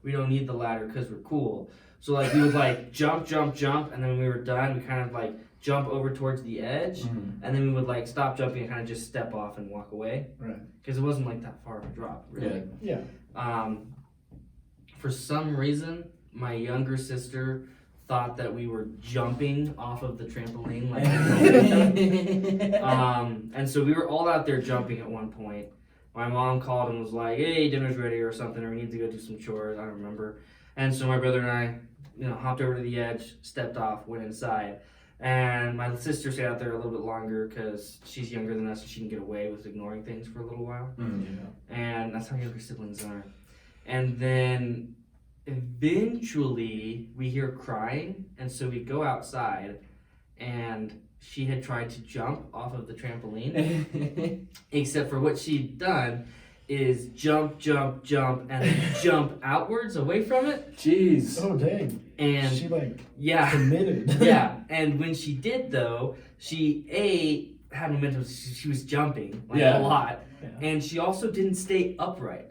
we don't need the ladder because we're cool. So like we would like jump, and then when we were done, we kind of like jump over towards the edge, and then we would like stop jumping and kind of just step off and walk away. Right. Because it wasn't like that far of a drop, really. Yeah. For some reason, my younger sister thought that we were jumping off of the trampoline, like, and so we were all out there jumping at one point. My mom called and was like, "Hey, dinner's ready," or something, or we need to go do some chores. I don't remember. And so my brother and I, hopped over to the edge, stepped off, went inside, and my sister stayed out there a little bit longer because she's younger than us, so she can get away with ignoring things for a little while. And that's how younger siblings are. And then eventually we hear crying, and so we go outside, and she had tried to jump off of the trampoline, except for what she'd done is jump, and then jump outwards away from it. Jeez. Oh, dang. And she like yeah, committed. Yeah, and when she did though, she had momentum. She was jumping a lot, and she also didn't stay upright.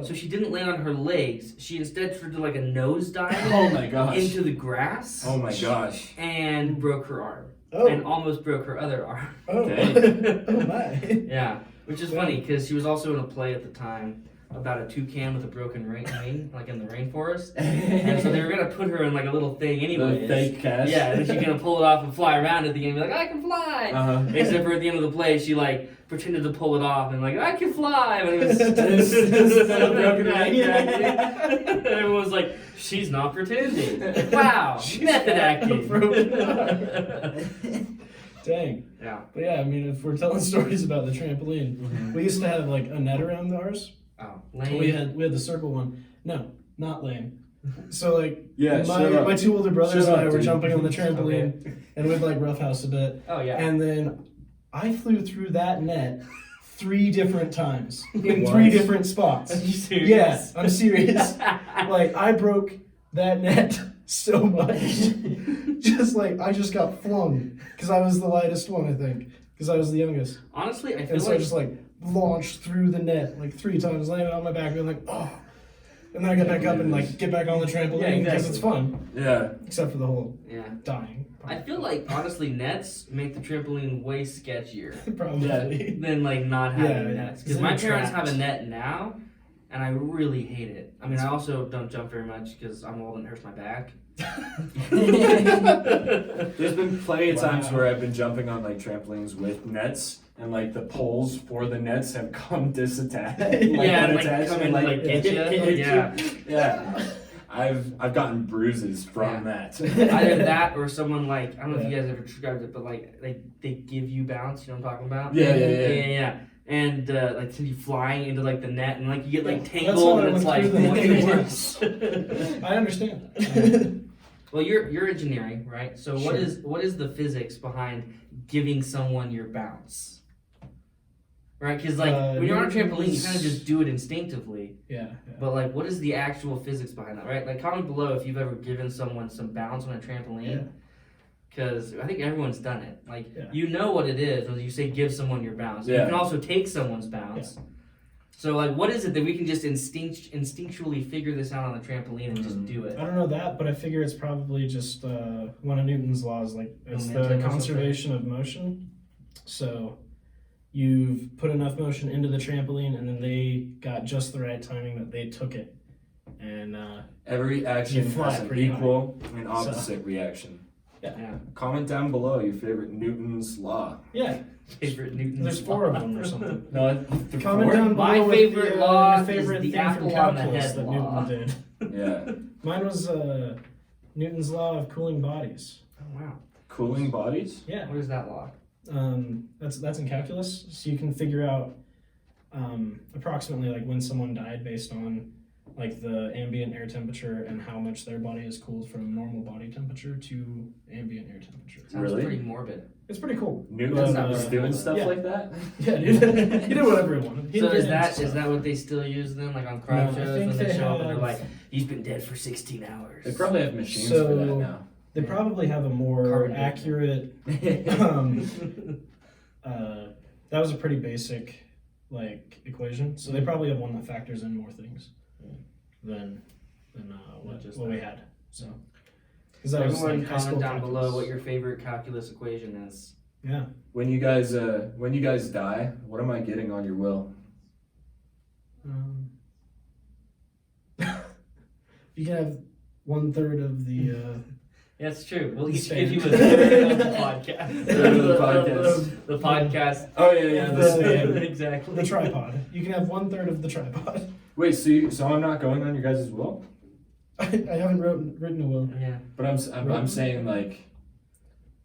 So she didn't land on her legs. She instead did like a nosedive Oh my gosh. into the grass. Oh my gosh. And broke her arm. Oh. And almost broke her other arm. Oh, oh my. Yeah, which is funny because she was also in a play at the time about a toucan with a broken wing, like in the rainforest. And so they were gonna put her in like a little thing anyway. The fake cast. Yeah, and then she's gonna pull it off and fly around at the end and be like, I can fly! Except for at the end of the play, she like pretended to pull it off and like, I can fly! But it was just a broken wing. And everyone was like, she's not pretending. Wow, method acting. Dang. Yeah. But yeah, I mean, if we're telling stories about the trampoline, we used to have like a net around ours. Oh, lame. We had the circle one. No, not lame. So like, Yeah, my two older brothers and I were dude. jumping on the trampoline, and we'd like roughhouse a bit. Oh yeah. And then I flew through that net 3 different times in What? 3 different spots. Are you serious? Yeah, I'm serious. Like I broke that net so much. Just like I just got flung because I was the lightest one, I think, because I was the youngest. Honestly, I feel And so like I just like launched through the net like 3 times, landed on my back, being like, oh. And then I get back up and like get back on the trampoline because it's fun. Yeah. Except for the whole dying. I feel like honestly nets make the trampoline way sketchier Probably. than like not having nets. Because It's my in parents tracks. have a net now, and I really hate it. I mean, I also don't jump very much because I'm old and it hurts my back. There's been plenty of times where I've been jumping on like trampolines with nets, and like the poles for the nets have come disattached. Yeah, and like unattached, come and, in like get you. Yeah. Yeah. I've gotten bruises from that. Either that or someone like, I don't know if you guys ever described it, but like they give you bounce, you know what I'm talking about? Yeah. And like send you flying into like the net and like you get like That's tangled how I and it's like went through the even net. worse. I understand. Well, you're engineering, right? So Sure. what is the physics behind giving someone your bounce? Right? Because like when you're on a trampoline, you kind of just do it instinctively. Yeah. But like, what is the actual physics behind that? Right? Like, comment below if you've ever given someone some bounce on a trampoline. Because I think everyone's done it. Like, you know what it is when you say give someone your bounce. You can also take someone's bounce. So, like, what is it that we can just instinctually figure this out on the trampoline and just do it? I don't know that, but I figure it's probably just one of Newton's laws. Like, it's Momentum the or conservation of motion. So you've put enough motion into the trampoline, and then they got just the right timing that they took it. And Every action You fly has an pretty high. equal and opposite reaction. Yeah. Comment down below your favorite Newton's law. yeah, Favorite Newton's there's 4 of them or something. No, Comment down below My with favorite the, law your favorite is the thing from apple on the calculus head that law. Newton did. Yeah. Mine was Newton's law of cooling bodies. Wow. Cooling bodies? Yeah. What is that law? That's in calculus, so you can figure out approximately like when someone died based on like the ambient air temperature and how much their body is cooled from normal body temperature to ambient air temperature. Sounds Really? pretty morbid. It's pretty cool. Newton But, was doing stuff yeah. like that? Yeah, dude. He did whatever he wanted. He So is invented that stuff. what they still use then, like on crowd No, I shows think when they they show up and they're have- like, he's been dead for 16 hours. They probably have machines So- for that now. They probably have a more Carbon dating. accurate. That was a pretty basic like equation. So they probably have one that factors in more things than what we had. So. 'Cause that was, Everyone like, high school comment down below calculus. what your favorite calculus equation is. Yeah. When you guys die, what am I getting on your will? You can have 1/3 of the. Yeah, it's true. We'll each Stand. give you a third of the podcast. Third of the podcast. The podcast. Oh yeah, The- the span. Exactly. The tripod. You can have 1/3 of the tripod. Wait, so I'm not going on your guys' will? I haven't written a will. Yeah. But I'm saying like,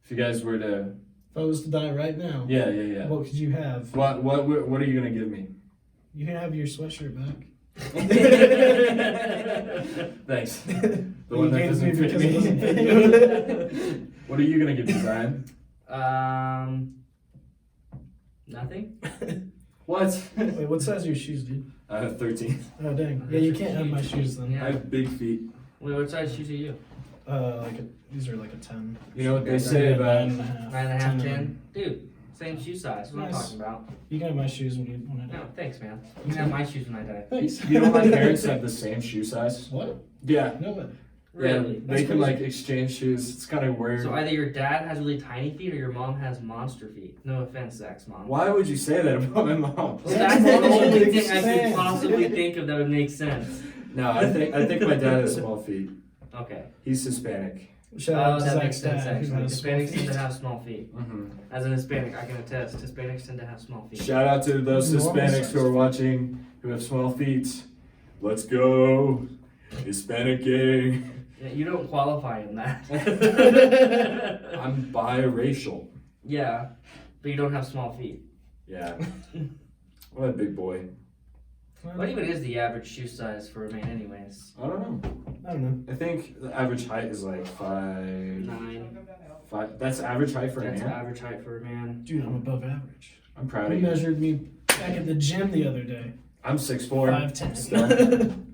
if you guys were to, If I was to die right now, yeah. what could you have? What are you gonna give me? You can have your sweatshirt back. Thanks. The You one that gave doesn't me fit because it doesn't me. fit you. What are you gonna give me, Zion? Nothing. What? Wait, what size are your shoes, dude? I have 13. Oh dang. Yeah, you can't have my shoes then. I Yeah. have big feet. Wait, what size shoes are you? These are like a 10. You know what they Yeah, say about 9.5. 9.5, 10. Dude, same shoe size. What am I Nice. talking about? You can have my shoes when I die. No, thanks, man. You can have my shoes when I die. Thanks. you know my parents have the same shoe size. What? Yeah. No way. Really? Yeah, That's they can crazy. like exchange shoes. It's kind of weird. So either your dad has really tiny feet or your mom has monster feet. No offense, Zach's mom. Why would you say that about my mom? Well, that's the That only makes thing I could sense. possibly think of that would make sense. No, I think my dad has small feet. Okay. He's Hispanic. Shout out to that Zach's makes sense dad, who actually. has small Hispanics tend feet. to have small feet. Mm-hmm. As an Hispanic, I can attest. Hispanics tend to have small feet. Shout out to those Normal Hispanics size. who are watching who have small feet. Let's go, Hispanic gang. Yeah, you don't qualify in that. I'm biracial. Yeah, but you don't have small feet. Yeah. I'm a big boy. What even is the average shoe size for a man, anyways? I don't know. I don't know. I think the average height is like 9. 5. That's average height for a That's man. average height for a man. Dude, I'm above average. I'm proud You of you. measured me back at the gym the other day. I'm 6'4". 5'10".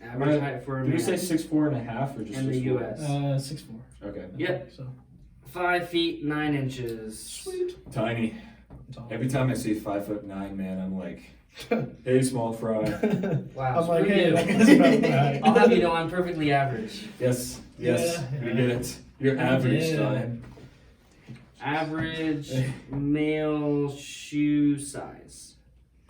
Average Right. height for a Did man. you say 6'4" and a half or just in the 6'4"? U.S. 6'4". Okay. Yep. So 5 feet 9 inches. sweet. Tiny. Tall. Every time I see 5'9", man, I'm like, hey, small fry. Wow. I'm like, screw hey, you. that guy's about right. I'll have you know I'm perfectly average. Yes, Yeah, we yeah. get it. You're average, Yeah. Zion. Average male shoe size.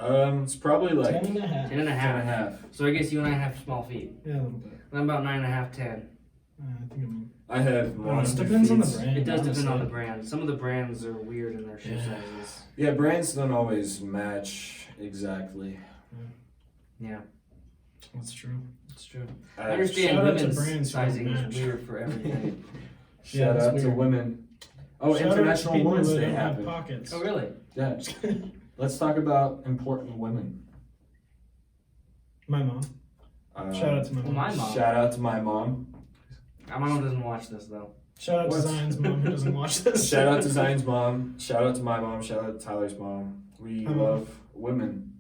It's probably like 10 and a half. 10 and a 10 half. and a half. So I guess you and I have small feet. Yeah, a little bit. I'm about 9.5, 10. I think I'm. I have It monster depends on the feet. brand. It does depend on honestly. the brand. Some of the brands are weird in their shoe Yeah. sizes. Yeah, brands don't always match exactly. Yeah, That's true. it's true. Uh, I understand shout out to women's brands who don't sizing is match. weird for everything. Shout that's out to weird. women. Oh, Shout out to International people Women's that Day don't have happened. pockets. Oh, really? Yeah. Let's talk about important women. My mom. Shout out to my Well, mom. my mom. Shout out to my mom. My mom doesn't watch this, though. Shout out What? to Zion's mom who doesn't watch this. Shout out to Zion's mom. Shout out to my mom. Shout out to Tyler's mom. We Hi, Mom. love women.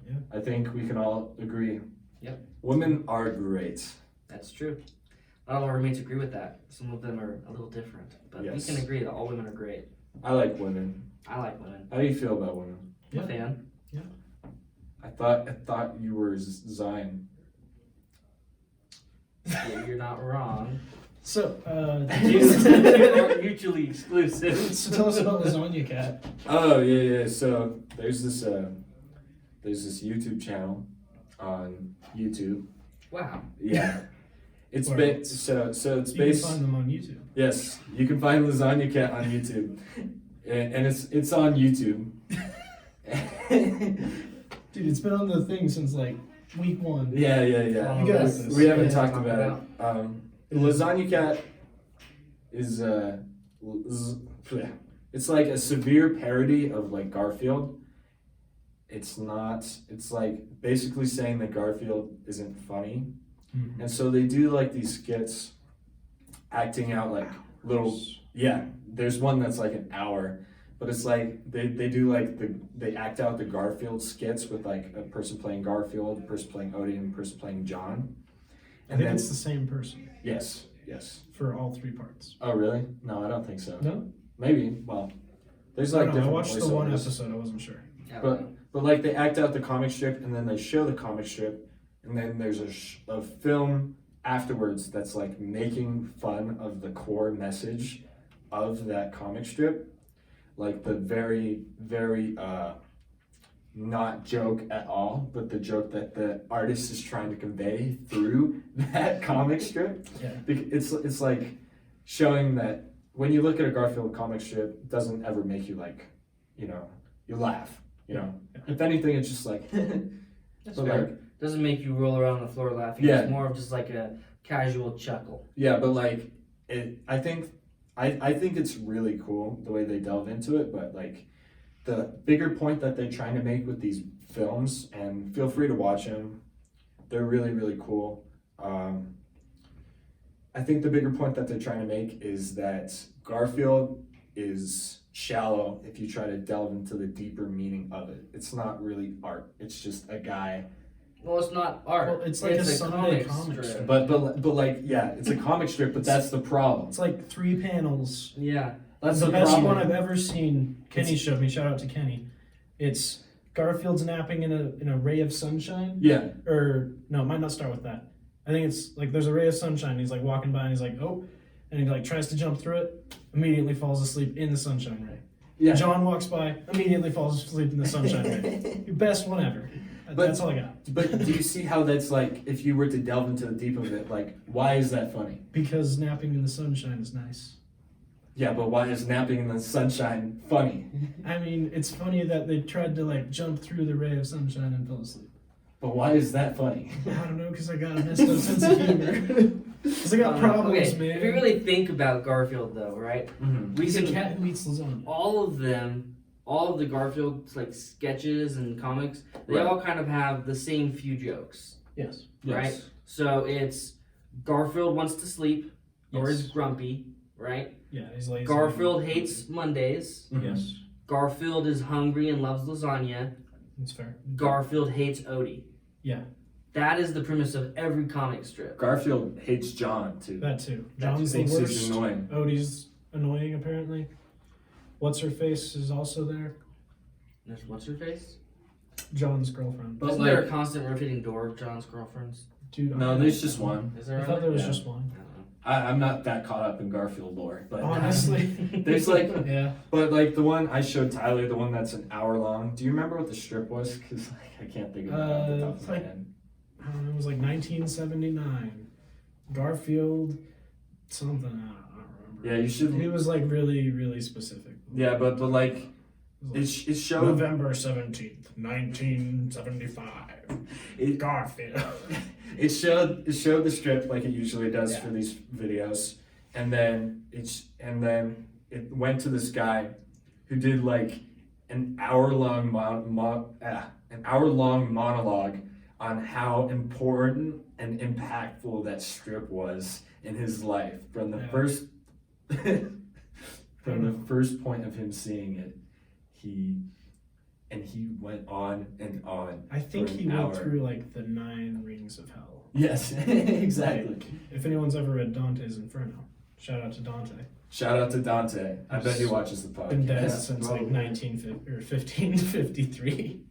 Yeah. I think we can all agree. Yep. Women are great. That's true. Not all our roommates agree with that. Some of them are a little different. But Yes. we can agree that all women are great. I like women. I like women. How do you feel about women? I'm Yeah. a fan. I thought you were Zion. Yeah, you're not wrong. So, You're mutually exclusive. so tell us about Lasagna Cat. Oh yeah. So there's this YouTube channel on YouTube. Wow. Yeah. It's Where? based so it's You can based. find them on YouTube. Yes, you can find Lasagna Cat on YouTube, and it's on YouTube. Dude, it's been on the thing since like week 1. Yeah. You got this. We haven't Yeah. talked about it. Lasagna Cat is it's like a severe parody of like Garfield. It's not. It's like basically saying that Garfield isn't funny, and so they do like these skits, acting out like little. Yeah, there's one that's like an hour, but it's like they do like they act out the Garfield skits with like a person playing Garfield, a person playing Odie, and a person playing John. I think it's the same person. Yes. For all three parts. Oh really? No, I don't think so. No? Maybe. Well, there's I like don't know. I different watched the one voiceovers. episode. I wasn't sure. But like they act out the comic strip and then they show the comic strip and then there's a film afterwards that's like making fun of the core message of that comic strip, like the very not joke at all, but the joke that the artist is trying to convey through that comic strip. Yeah. It's like showing that when you look at a Garfield comic strip, it doesn't ever make you like, you laugh. If anything, it's just like, That's but fair. like, Doesn't make you roll around on the floor laughing. Yeah. It's more of just like a casual chuckle. yeah, but like, I think it's really cool the way they delve into it, but like, the bigger point that they're trying to make with these films, and feel free to watch them, they're really, really cool. I think the bigger point that they're trying to make is that Garfield is shallow if you try to delve into the deeper meaning of it. It's not really art. It's just a guy. Well, it's not art. Well, it's like a Sunday comic strip. strip. But like, yeah, it's a comic strip, but that's the problem. It's like 3 panels. Yeah. That's the the best problem. one I've ever seen. Kenny showed me. Shout out to Kenny. It's Garfield's napping in a ray of sunshine. Yeah. Or no, it might not start with that. I think it's like there's a ray of sunshine. And he's like walking by and he's like, oh, and he like tries to jump through it. Immediately falls asleep in the sunshine ray. Yeah. John walks by. Immediately falls asleep in the sunshine ray. Best one ever. That's all I got. But do you see how that's like, if you were to delve into the deep of it, like, why is that funny? Because napping in the sunshine is nice. Yeah, but why is napping in the sunshine funny? I mean, it's funny that they tried to like jump through the ray of sunshine and fell asleep. But why is that funny? I don't know, because I got a messed up sense of humor. Because I got problems, okay, man. If you really think about Garfield, though, right? Mm-hmm. He's a cat who eats lasagna. All of the Garfield like sketches and comics, they Right. all kind of have the same few jokes, Yes. right? So it's Garfield wants to sleep or Yes. is grumpy, right? Yeah, he's lazy. Garfield hates Mondays. Mhm. Yes. Garfield is hungry and loves lasagna. That's fair. Garfield hates Odie. Yeah. That is the premise of every comic strip. Garfield hates John, too. That too. That John's the thinks worst. he's annoying. Odie's annoying, apparently. What's her face is also there. There's what's her face? John's girlfriend. But Isn't like, there a constant rotating door of John's girlfriends? Dude, no, I there's just one. Is there? I thought there was Yeah. just one. I don't know. I'm not that caught up in Garfield lore, but Honestly. there's like, Yeah. but like the one I showed Tyler, the one that's an hour long. Do you remember what the strip was? Because like I can't think of it off the top of my like- head. I don't know, it was like 1979. Garfield, something, I don't remember. Yeah, you should. He was like really, really specific. Yeah, but like It was like, it showed. November 17th, 1975. It, Garfield. it showed the strip like it usually does Yeah. for these videos, and then it went to this guy who did like an hour long monologue on how important and impactful that strip was in his life from the Yeah. first from the first point of him seeing it. He went on and on. I think For an he went hour. through like the 9 rings of hell. Yes, exactly. Like, if anyone's ever read Dante's Inferno, shout out to Dante. Shout out to Dante. I bet he watches the podcast. Been dead Yeah, since like probably. 1553.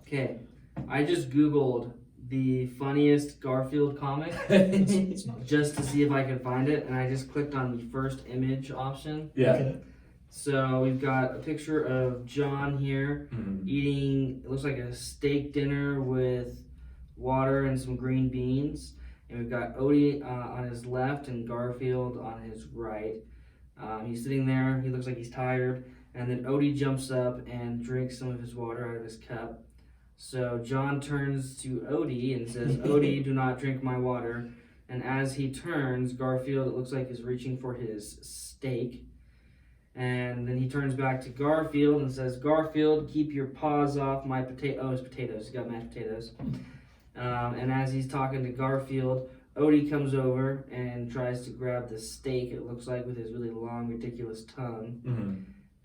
Okay, I just Googled the funniest Garfield comic It's not. just to see if I could find it, and I just clicked on the first image option. Yeah. Okay. So we've got a picture of John here Mhm. eating, it looks like a steak dinner with water and some green beans. And we've got Odie on his left and Garfield on his right. He's sitting there, he looks like he's tired. And then Odie jumps up and drinks some of his water out of his cup. So John turns to Odie and says, Odie, do not drink my water. And as he turns, Garfield, it looks like, is reaching for his steak. And then he turns back to Garfield and says, Garfield, keep your paws off my potatoes. He's got mashed potatoes. And as he's talking to Garfield, Odie comes over and tries to grab the steak, it looks like, with his really long, ridiculous tongue. Mm-hmm.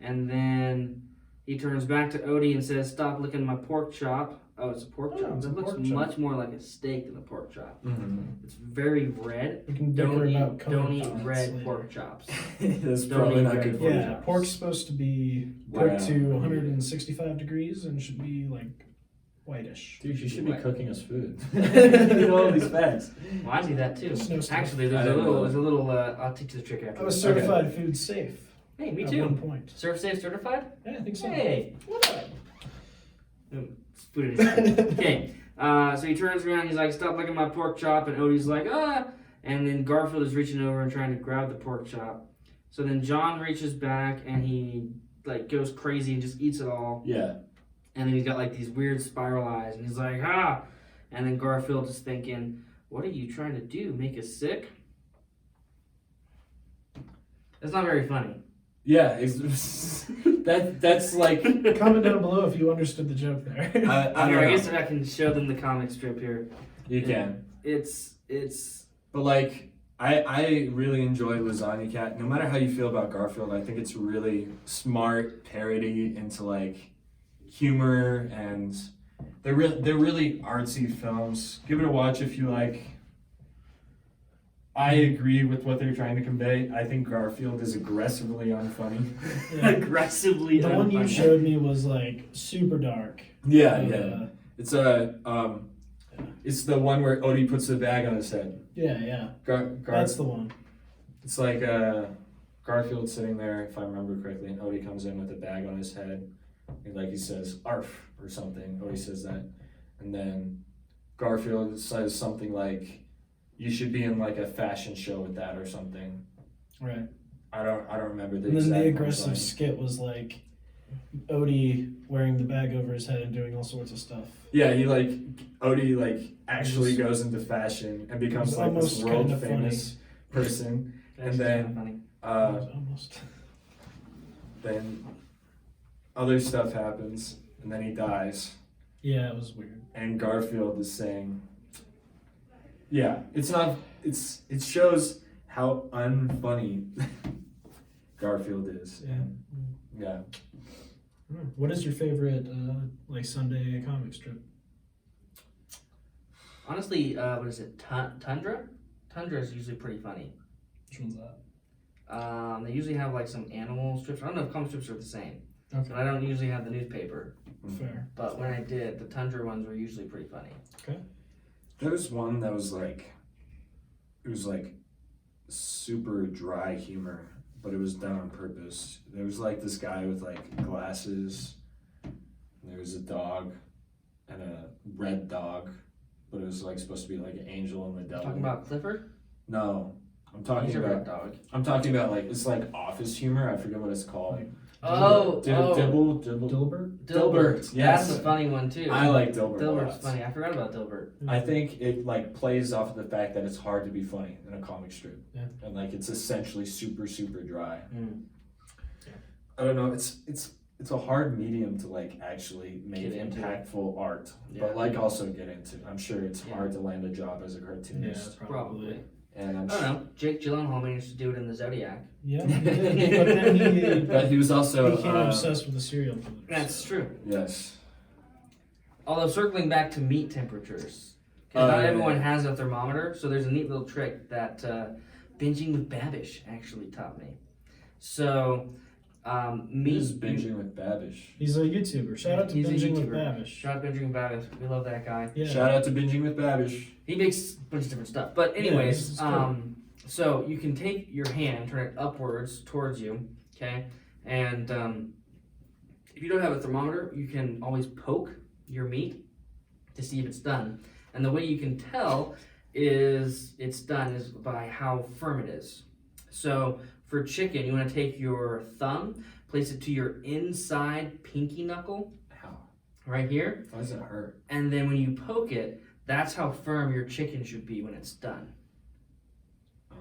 And then he turns back to Odie and says, stop licking my pork chop. Oh, it's a pork chop. It looks much more like a steak than a pork chop. Mm-hmm. It's very red. We can Don't bicker eat about red later. pork chops. That's Don't probably eat not red good for pork you. Yeah, pork's supposed to be cooked to 165 degrees and should be like whitish. Dude, you should be cooking us food. You know all these facts. Well, I do that too. Snow stuff. Actually, I don't know. there's a little. I'll teach you the trick after. I was this. certified food safe. Hey, me at too. one point. Surf Safe certified? Yeah, I think so. Hey, what up? Food industry. Okay. So he turns around. He's like, "Stop licking my pork chop," and Odie's like, "Ah!" And then Garfield is reaching over and trying to grab the pork chop. So then John reaches back and he like goes crazy and just eats it all. Yeah. And then he's got like these weird spiral eyes, and he's like, "Ah!" And then Garfield is thinking, "What are you trying to do? Make us sick?" That's not very funny. Yeah, that's like. Comment down below if you understood the joke there. I Here, I guess I can show them the comic strip here. You can. It's But like, I really enjoy Lasagna Cat. No matter how you feel about Garfield, I think it's really smart parody into like humor, and they're really artsy films. Give it a watch if you like. I agree with what they're trying to convey. I think Garfield is aggressively unfunny. Yeah. aggressively. The one you unfunny. showed me was like super dark. Yeah, And, yeah. It's the one where Odie puts the bag on his head. Yeah. Gar- That's the one. It's like Garfield sitting there, if I remember correctly, and Odie comes in with a bag on his head. And like he says, "Arf" or something. Odie says that. And then Garfield says something like, "You should be in like a fashion show with that," or something. Right. I don't remember the And then exact the aggressive line. skit was like Odie wearing the bag over his head and doing all sorts of stuff. Yeah, Odie actually goes into fashion and becomes It's like this almost world kinda famous person. That's And then kinda funny. Almost. then other stuff happens, and then he dies. Yeah, it was weird. And Garfield is saying, yeah, it shows how unfunny Garfield is. Yeah. Yeah. What is your favorite like Sunday comic strip? Honestly, what is it? Tundra? Tundra is usually pretty funny. Which one's that? They usually have like some animal strips. I don't know if comic strips are the same. Okay. And I don't usually have the newspaper. Fair. But when I did, the Tundra ones were usually pretty funny. There was one that was like, it was like super dry humor, but it was done on purpose. There was like this guy with like glasses, and there was a dog, and a red dog, but it was like supposed to be like an angel and the devil. Talking about Clifford? No, I'm talking He's a red about. dog. I'm talking about like it's like office humor. I forget what it's called. Dilbert. Dilbert. Yes, That's a funny one too. I like Dilbert. Dilbert's a lot. funny. I forgot about Dilbert. I think it like plays off of the fact that it's hard to be funny in a comic strip, Yeah. and like it's essentially super dry. Mm. I don't know. It's a hard medium to like actually make Get into. impactful art, Yeah. but like also get into. I'm sure it's Yeah. hard to land a job as a cartoonist, Probably. and I'm I don't know. Jake Gyllenhaal managed to do it in the Zodiac. Yeah, he did, but then But he was also he became obsessed with the serial killer. That's true. yes. Although circling back to meat temperatures, Oh, because not yeah, everyone yeah. has a thermometer, so there's a neat little trick that Binging with Babish actually taught me. So, He's meat. binging with Babish. He's a YouTuber. Shout out to He's a Binging with YouTuber. Babish. Shout out Binging with Babish. We love that guy. Yeah. Shout out to binging with Babish. He makes a bunch of different stuff. But Yeah, anyways, this is cool. so you can take your hand, turn it upwards towards you, okay? And if you don't have a thermometer, you can always poke your meat to see if it's done. And the way you can tell is it's done is by how firm it is. So for chicken, you want to take your thumb, place it to your inside pinky knuckle, How? right here, Why does it hurt? and then when you poke it, that's how firm your chicken should be when it's done.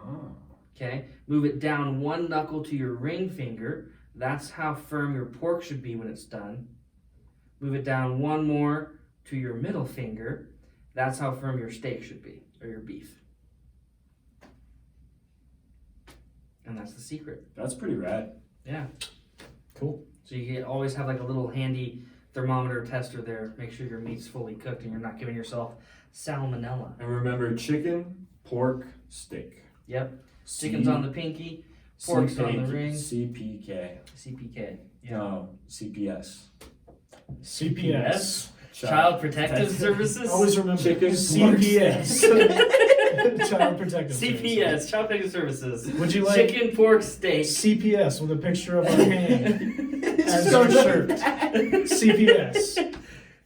Oh. Okay, move it down 1 knuckle to your ring finger. That's how firm your pork should be when it's done. Move it down 1 more to your middle finger. That's how firm your steak should be, or your beef. And that's the secret. That's pretty rad. Yeah. Cool. So you can always have like a little handy thermometer tester there. Make sure your meat's fully cooked and you're not giving yourself salmonella. And remember, chicken, pork, steak. Yep. Chicken's on the pinky, pork's on the ring. CPK. CPK. Yeah. No, CPS. CPS. Child Protective Services. Always remember Chicken, CPS. Child Protective CPS, Child Protective Services. Services. Would you like Chicken, pork, steak. CPS with a picture of our hand as our shirt? CPS.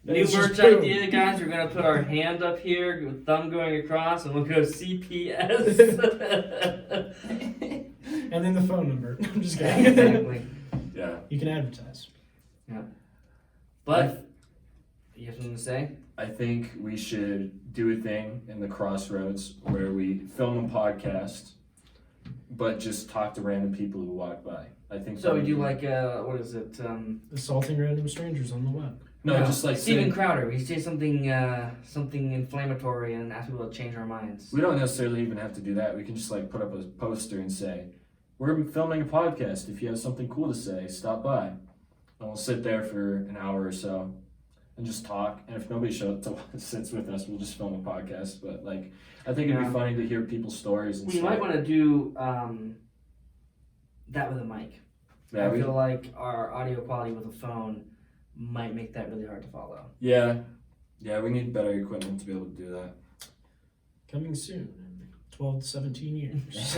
New It's merch just boom. idea, guys. We're gonna put our hand up here with thumb going across, and we'll go CPS. And then the phone number. I'm just kidding. Exactly. Yeah. You can advertise. But you have something to say? I think we should do a thing in the crossroads where we film a podcast, but just talk to random people who walk by. I think So we that do would be- like what is it? Assaulting random strangers on the web. No, just like Steven saying, Crowder. We say something inflammatory and ask people to change our minds. we don't necessarily even have to do that. We can just like put up a poster and say, we're filming a podcast. If you have something cool to say, stop by. And we'll sit there for an hour or so and just talk. And if nobody sits with us, we'll just film a podcast. But like, I think it'd Yeah. be funny to hear people's stories and We shit. might want to do that with a mic. Yeah, I feel like our audio quality with a phone might make that really hard to follow. yeah, we need better equipment to be able to do that. Coming soon in 12 to 17 years.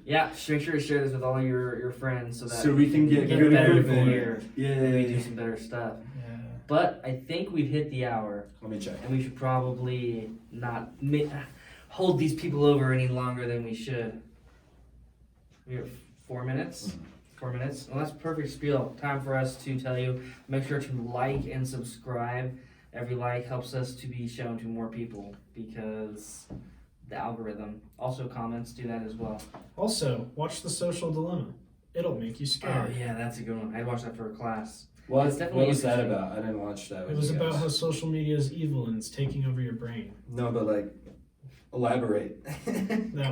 Yeah, make sure to share this with all your friends so that So we can get good better equipment. gear. We do Yeah. some better stuff. Yeah. But I think we've hit the hour, Let me check. and we should probably not hold these people over any longer than we should. We have 4 minutes. 4 minutes. Well, that's perfect spiel. Time for us to tell you. Make sure to like and subscribe. Every like helps us to be shown to more people because the algorithm. Also, comments do that as well. Also, watch The Social Dilemma. It'll make you Oh scared. yeah, that's a good one. I watched that for a class. What, It's definitely what was that interesting. about? I didn't watch that. It with was you about guys. how social media is evil and it's taking over your brain. No, but like, elaborate.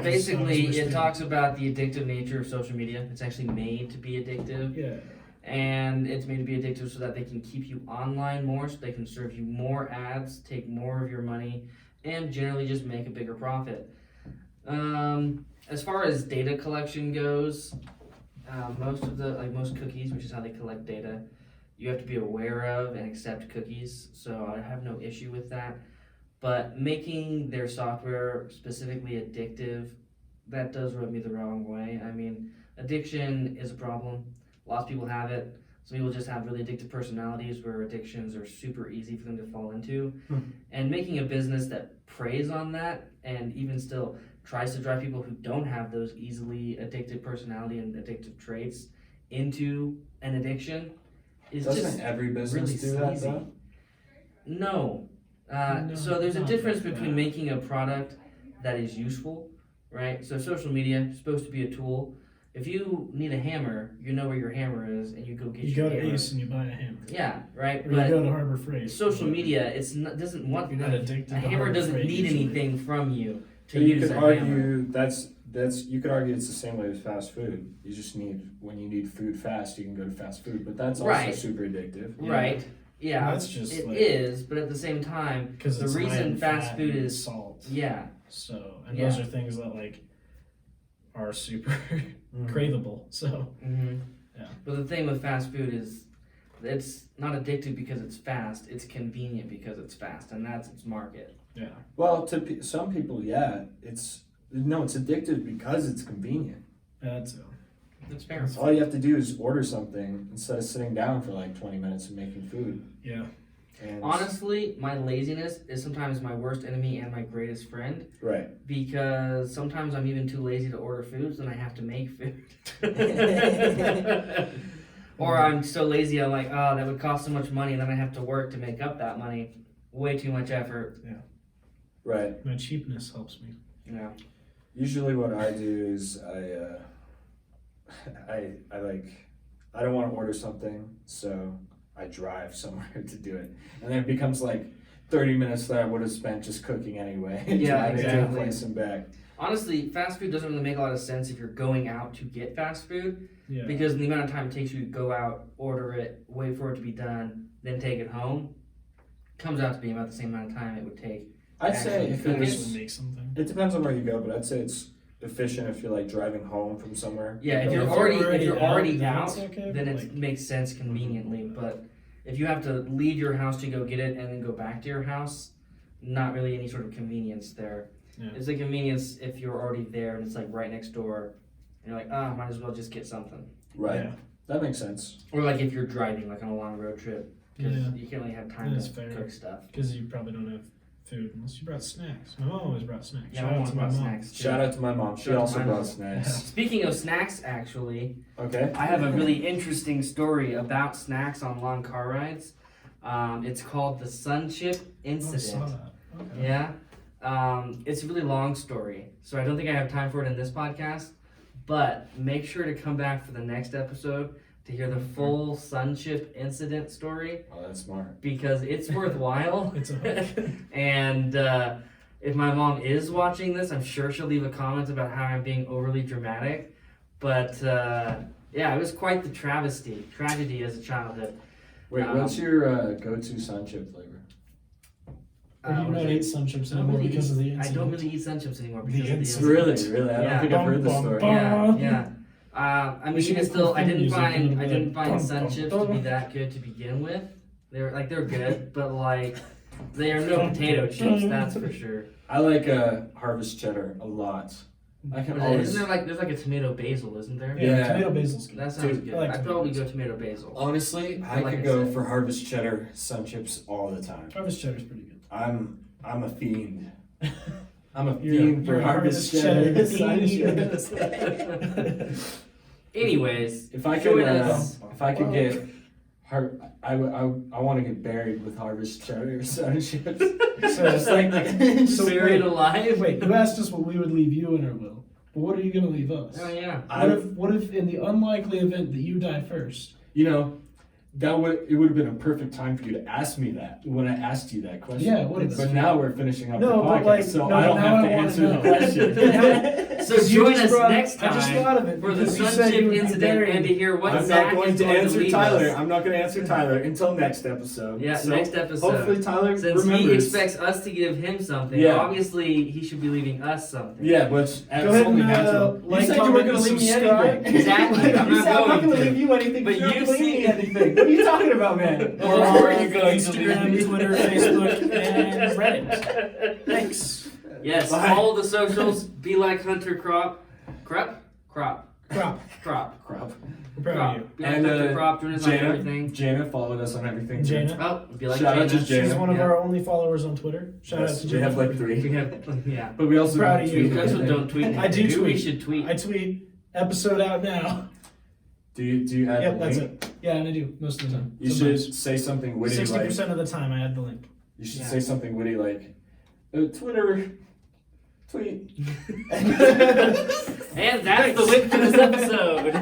Basically, it talks about the addictive nature of social media. It's actually made to be addictive. Yeah. And it's made to be addictive so that they can keep you online more, so they can serve you more ads, take more of your money, and generally just make a bigger profit. As far as data collection goes, most cookies, which is how they collect data, you have to be aware of and accept cookies. So I have no issue with that. But making their software specifically addictive, that does rub me the wrong way. I mean, addiction is a problem. Lots of people have it. Some people just have really addictive personalities where addictions are super easy for them to fall into. And making a business that preys on that and even still tries to drive people who don't have those easily addictive personality and addictive traits into an addiction is Doesn't just every business really do that sleazy. though? No. No, So there's a not difference like between that. making a product that is useful, right? So social media is supposed to be a tool. If you need a hammer, you know where your hammer is, and you go get You your go to hammer. Ace and you buy a hammer. Yeah, right. Or you go But to Harbor Freight. social media, doesn't want You're not addicted a to hammer Harbor doesn't Freight need usually. anything from you to You use could a argue hammer. that's you could argue it's the same way with fast food. You just need when you need food fast, you can go to fast food, but that's also Right. super addictive. Right. Yeah, That's just it like- is, but at the same time, Because the it's high reason in fast fat food and is salt. yeah, So, and Yeah. those are things that like are super Mhm. craveable. So, Yeah. But the thing with fast food is, it's not addictive because it's fast. It's convenient because it's fast, and that's its market. yeah. Well, to some people, yeah, it's addictive because it's convenient. That's It's fair. All you have to do is order something instead of sitting down for like 20 minutes and making food. yeah. And Honestly, my laziness is sometimes my worst enemy and my greatest friend right. because sometimes I'm even too lazy to order foods and I have to make food. Or I'm so lazy, I'm like, oh, that would cost so much money, and then I have to work to make up that money. Way too much effort. Right. My cheapness helps me. Yeah. Usually what I do is I don't want to order something, so I drive somewhere to do it. And then it becomes like 30 minutes that I would have spent just cooking anyway. Yeah, driving to a exactly. place and back. Honestly, fast food doesn't really make a lot of sense if you're going out to get fast food, Yeah. because the amount of time it takes you to go out, order it, wait for it to be done, then take it home, comes out to be about the same amount of time it would take. I'd say Actually, if cook it's, Actually make something. it depends on where you go, but I'd say it's efficient if you're like driving home from somewhere. Yeah, if Go you're with- already then out, it's okay, then but, it like, makes sense conveniently. But if you have to leave your house to go get it and then go back to your house, not really any sort of convenience there. Yeah. It's a convenience if you're already there and it's like right next door, and you're like, might as well just get something. Right. Yeah. That makes sense. Or like if you're driving like on a long road trip, because Yeah. you can't really have time That's to fair. cook stuff. Because you probably don't have food unless you brought snacks. My mom always brought snacks. Yeah, Shout my out mom to my brought mom. snacks too. Shout out to my mom. She Shout out to also my brought mom. snacks. Speaking of snacks, actually, Okay. I have a really interesting story about snacks on long car rides. It's called the Sun Chip Oh, I Incident. saw that. Okay. Yeah. It's a really long story, so I don't think I have time for it in this podcast. But make sure to come back for the next episode to hear the full Sun Chip Incident story, Oh, that's smart. because it's worthwhile. It's a hook. And if my mom is watching this, I'm sure she'll leave a comment about how I'm being overly dramatic. But yeah, it was quite the tragedy as a childhood. Wait, what's your go-to sun chip flavor? Or do you what not is eat it? sun chips I don't anymore really because of the eat- I incident? don't really eat sun chips anymore The because of the incident. incident. Really? I don't Yeah. think I've heard this Bum, story. bum, bum. Yeah. I We mean, should even get still, cool I didn't music, find you know, sun bum, chips bum, to be bum. that good to begin with. They're good, but like they are no potato chips, that's for sure. I like harvest cheddar a lot. I can But always. isn't there there's like a tomato basil, isn't there? Yeah, Yeah. tomato basil's good. That sounds Dude, good. I like I'd tomato probably basil. go tomato basil. Honestly, I Like could I go said. for harvest cheddar sun chips all the time. Harvest cheddar's pretty good. I'm a fiend. I'm a You're fiend for a harvest harvest cheddar cheddar sun fiend. chips. Anyways, If I join could, us. get, I want to get buried with harvest cheddar sun chips. So Just like, So buried wait, alive. Wait, you asked us what we would leave you in our will. But what are you gonna leave us? Oh yeah. What if in the unlikely event that you die first? you know, it would have been a perfect time for you to ask me that when I asked you that question. Yeah, what is But now we're finishing up No, the but podcast, like- so no, I don't now have I to wanna answer the know. question. So Because you join just us brought- next I just time thought of it for the because you sun said chip you would be incident buried. and to hear what I'm Zach not going is to going answer leave Tyler. us. I'm not going to answer Tyler until next episode. Yeah, So next episode. Hopefully Tyler Since remembers. he expects us to give him something, Yeah. obviously he should be leaving us something. Yeah, but Go ahead only and natural. like, you said you comment, weren't going to and leave me subscribe. anything. Exactly, I'm you not said I'm not going going to to. leave you anything. But You're not you gonna leave see- me anything. What are you talking about, man? Or are you going to Instagram, leave me? Twitter, Facebook, and Reddit. Thanks. Yes, Bye. follow the socials. Be like Hunter Crop. Crop? Crop. Crop. Crap. I'm proud Crop. of you. Be like And Hunter Crop. Join us on everything. Jana followed us on everything. too. Jana. Oh, be like Shout out to Jana. Jana. She's one of Yeah. our only followers on Twitter. Shout out Yes, to we Jana. have like We 3. have, yeah. But we also Proud don't of you. tweet You guys anything. don't tweet. I do Maybe we tweet. should tweet. I tweet episode out now. Do you add Yep, the that's link? it. Yeah, and I do most of the time. You should say something witty 60% like. of the time I add the link. You should Yeah. say something witty like, Twitter, tweet. And that's the whip for this episode.